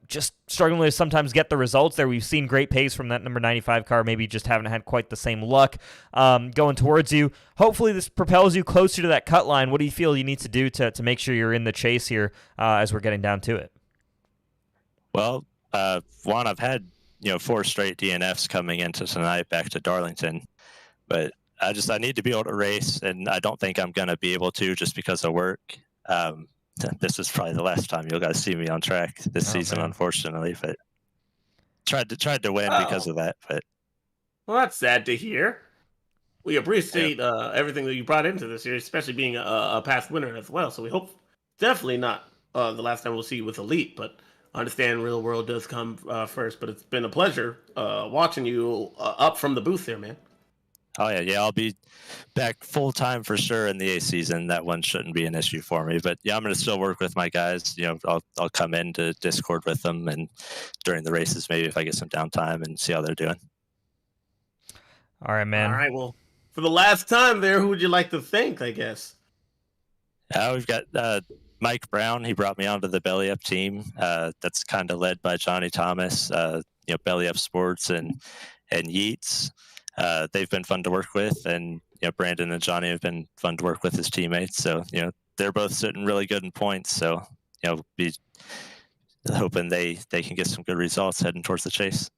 Just struggling to sometimes get the results there. We've seen great pace from that number 95 car. Maybe just haven't had quite the same luck going towards you. Hopefully, this propels you closer to that cut line. What do you feel you need to do to make sure you're in the chase here as we're getting down to it? Well, Juan, I've had 4 straight DNFs coming into tonight back to Darlington. But I need to be able to race, and I don't think I'm going to be able to just because of work. This is probably the last time you guys see me on track this season, man. Unfortunately. But tried to win because of that. But well, that's sad to hear. We appreciate everything that you brought into this year, especially being a past winner as well. So we hope definitely not the last time we'll see you with Elite, but I understand real world does come first. But it's been a pleasure watching you up from the booth there, man. Oh, yeah, I'll be back full-time for sure in the A season. That one shouldn't be an issue for me. But, I'm going to still work with my guys. I'll come into Discord with them, and during the races, maybe if I get some downtime and see how they're doing. All right, man. All right, well, for the last time there, who would you like to thank, I guess? We've got Mike Brown. He brought me onto the Belly Up team. That's kind of led by Johnny Thomas, Belly Up Sports and Yeats. They've been fun to work with, and Brandon and Johnny have been fun to work with as teammates. So they're both sitting really good in points. So be hoping they can get some good results heading towards the chase.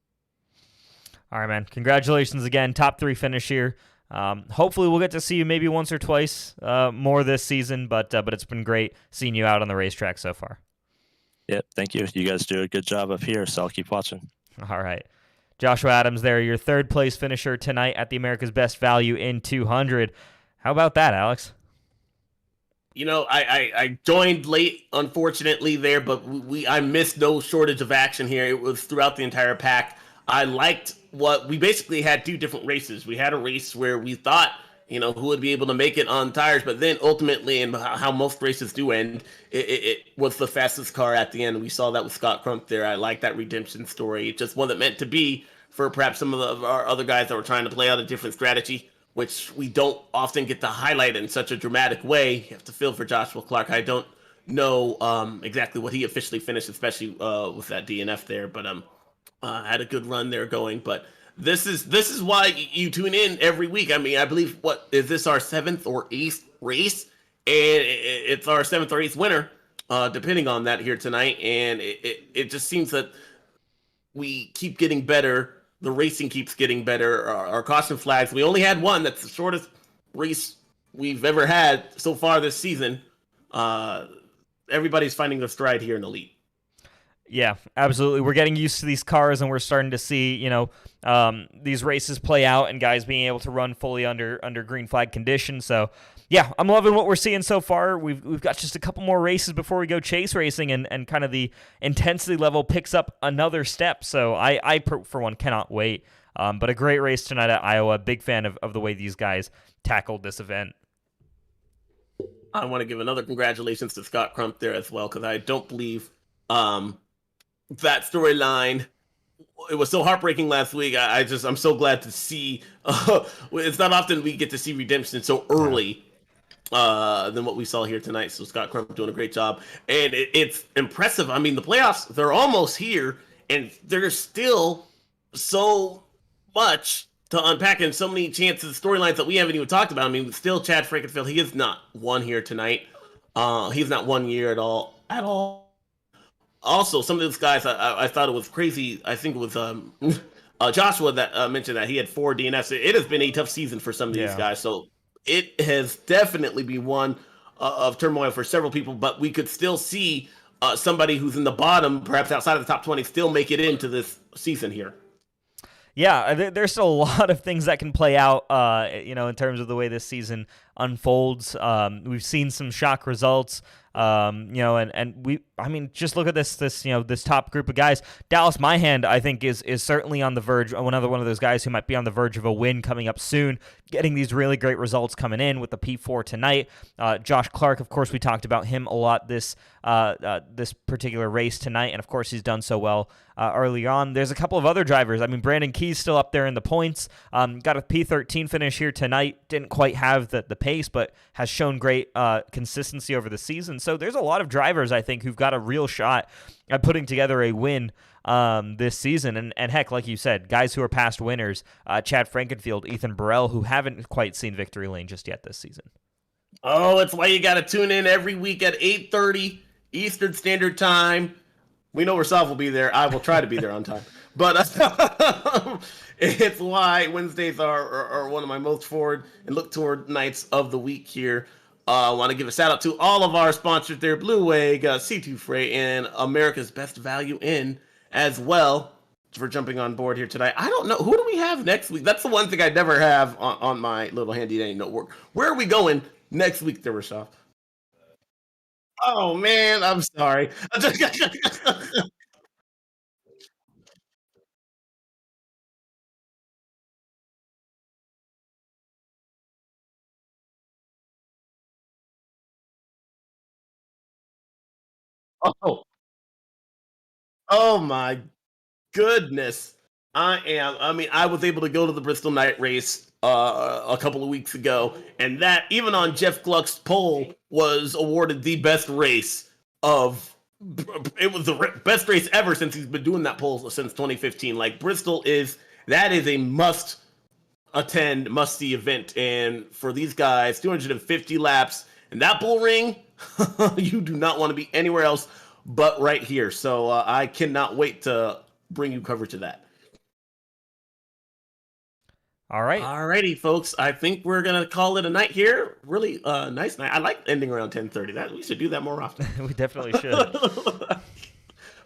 All right, man. Congratulations again. Top 3 finish here. Hopefully we'll get to see you maybe once or twice more this season, but it's been great seeing you out on the racetrack so far. Yep, thank you. You guys do a good job up here, so I'll keep watching. All right. Joshua Adams there, your third place finisher tonight at the America's Best Value in 200. How about that, Alex? You know, I joined late, unfortunately, there, but I missed no shortage of action here. It was throughout the entire pack. I liked we basically had two different races. We had a race where we thought, you know, who would be able to make it on tires, but then ultimately, and how most races do end, it was the fastest car at the end. We saw that with Scott Crump there. I like that redemption story. It just wasn't meant to be for perhaps some of our other guys that were trying to play out a different strategy, which we don't often get to highlight in such a dramatic way. You have to feel for Joshua Clark. I don't know exactly what he officially finished, especially with that DNF there, but had a good run there going. But this is why you tune in every week. I mean, I believe, what is this, our 7th or 8th race? And it's our 7th or 8th winner, depending on that here tonight. And it just seems that we keep getting better. The racing keeps getting better. Our caution flags, we only had one. That's the shortest race we've ever had so far this season. Everybody's finding their stride here in Elite. Yeah, absolutely. We're getting used to these cars, and we're starting to see, you know, these races play out and guys being able to run fully under green flag conditions. So, yeah, I'm loving what we're seeing so far. We've got just a couple more races before we go chase racing, and kind of the intensity level picks up another step. So I for one, cannot wait. But a great race tonight at Iowa. Big fan of the way these guys tackled this event. I want to give another congratulations to Scott Crump there as well, because I don't believe that storyline, it was so heartbreaking last week. I'm so glad to see. It's not often we get to see redemption so early than what we saw here tonight. So Scott Crump doing a great job, and it's impressive. I mean, the playoffs, they're almost here, and there's still so much to unpack, and so many chances, storylines that we haven't even talked about. I mean, still Chad Frankenfield, he is not won here tonight. He's not 1 year at all. Also, some of those guys, I thought it was crazy. I think it was Joshua that mentioned that he had 4 DNFs. It has been a tough season for some of these guys. So it has definitely been one of turmoil for several people. But we could still see somebody who's in the bottom, perhaps outside of the top 20, still make it into this season here. Yeah, there's still a lot of things that can play out, you know, in terms of the way this season unfolds. We've seen some shock results. You know, I mean, just look at this, you know, this top group of guys. Dallas Myhand, I think, is certainly on the verge, one of those guys who might be on the verge of a win coming up soon, getting these really great results coming in with the P4 tonight. Josh Clark, of course, we talked about him a lot this particular race tonight, and of course he's done so well early on. There's a couple of other drivers. I mean, Brandon Key's still up there in the points. Got a P13 finish here tonight. Didn't quite have the pace, but has shown great consistency over the season. So there's a lot of drivers, I think, who've got a real shot at putting together a win this season. And heck, like you said, guys who are past winners, Chad Frankenfield, Ethan Burrell, who haven't quite seen victory lane just yet this season. Oh, it's why you got to tune in every week at 8:30 Eastern Standard Time. We know Rasaf will be there. I will try to be there on time. But it's why Wednesdays are one of my most forward and look toward nights of the week here. I want to give a shout out to all of our sponsors there, Blue Wave, C2 Freight, and America's Best Value Inn as well, for jumping on board here tonight. I don't know, who do we have next week? That's the one thing I never have on my little handy dandy notebook. Where are we going next week there, Rashawn? Oh man, I'm sorry. Oh, oh my goodness. I was able to go to the Bristol night race a couple of weeks ago, and that, even on Jeff Gluck's poll, was awarded the best race of. It was the best race ever since he's been doing that poll since 2015. Like, Bristol is a must attend, must see event, and for these guys, 250 laps in that bull ring, you do not want to be anywhere else but right here. So I cannot wait to bring you coverage of that. All right. Alrighty, folks. I think we're gonna call it a night here. Really nice night. I like ending around 10:30. We should do that more often. We definitely should.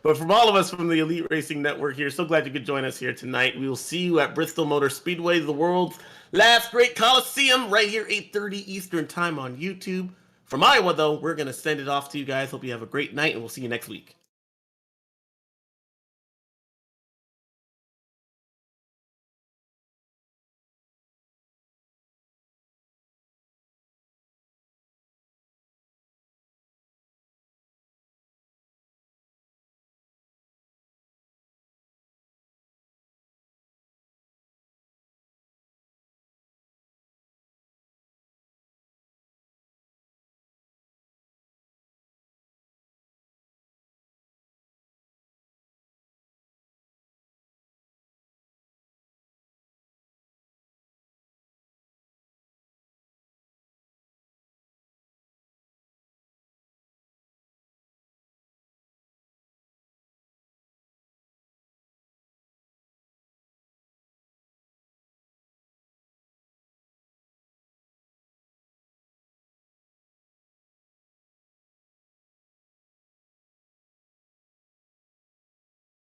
But from all of us from the Elite Racing Network here, so glad you could join us here tonight. We will see you at Bristol Motor Speedway, the world's last great Coliseum, right here, 8:30 Eastern Time on YouTube. From Iowa, though, we're going to send it off to you guys. Hope you have a great night, and we'll see you next week.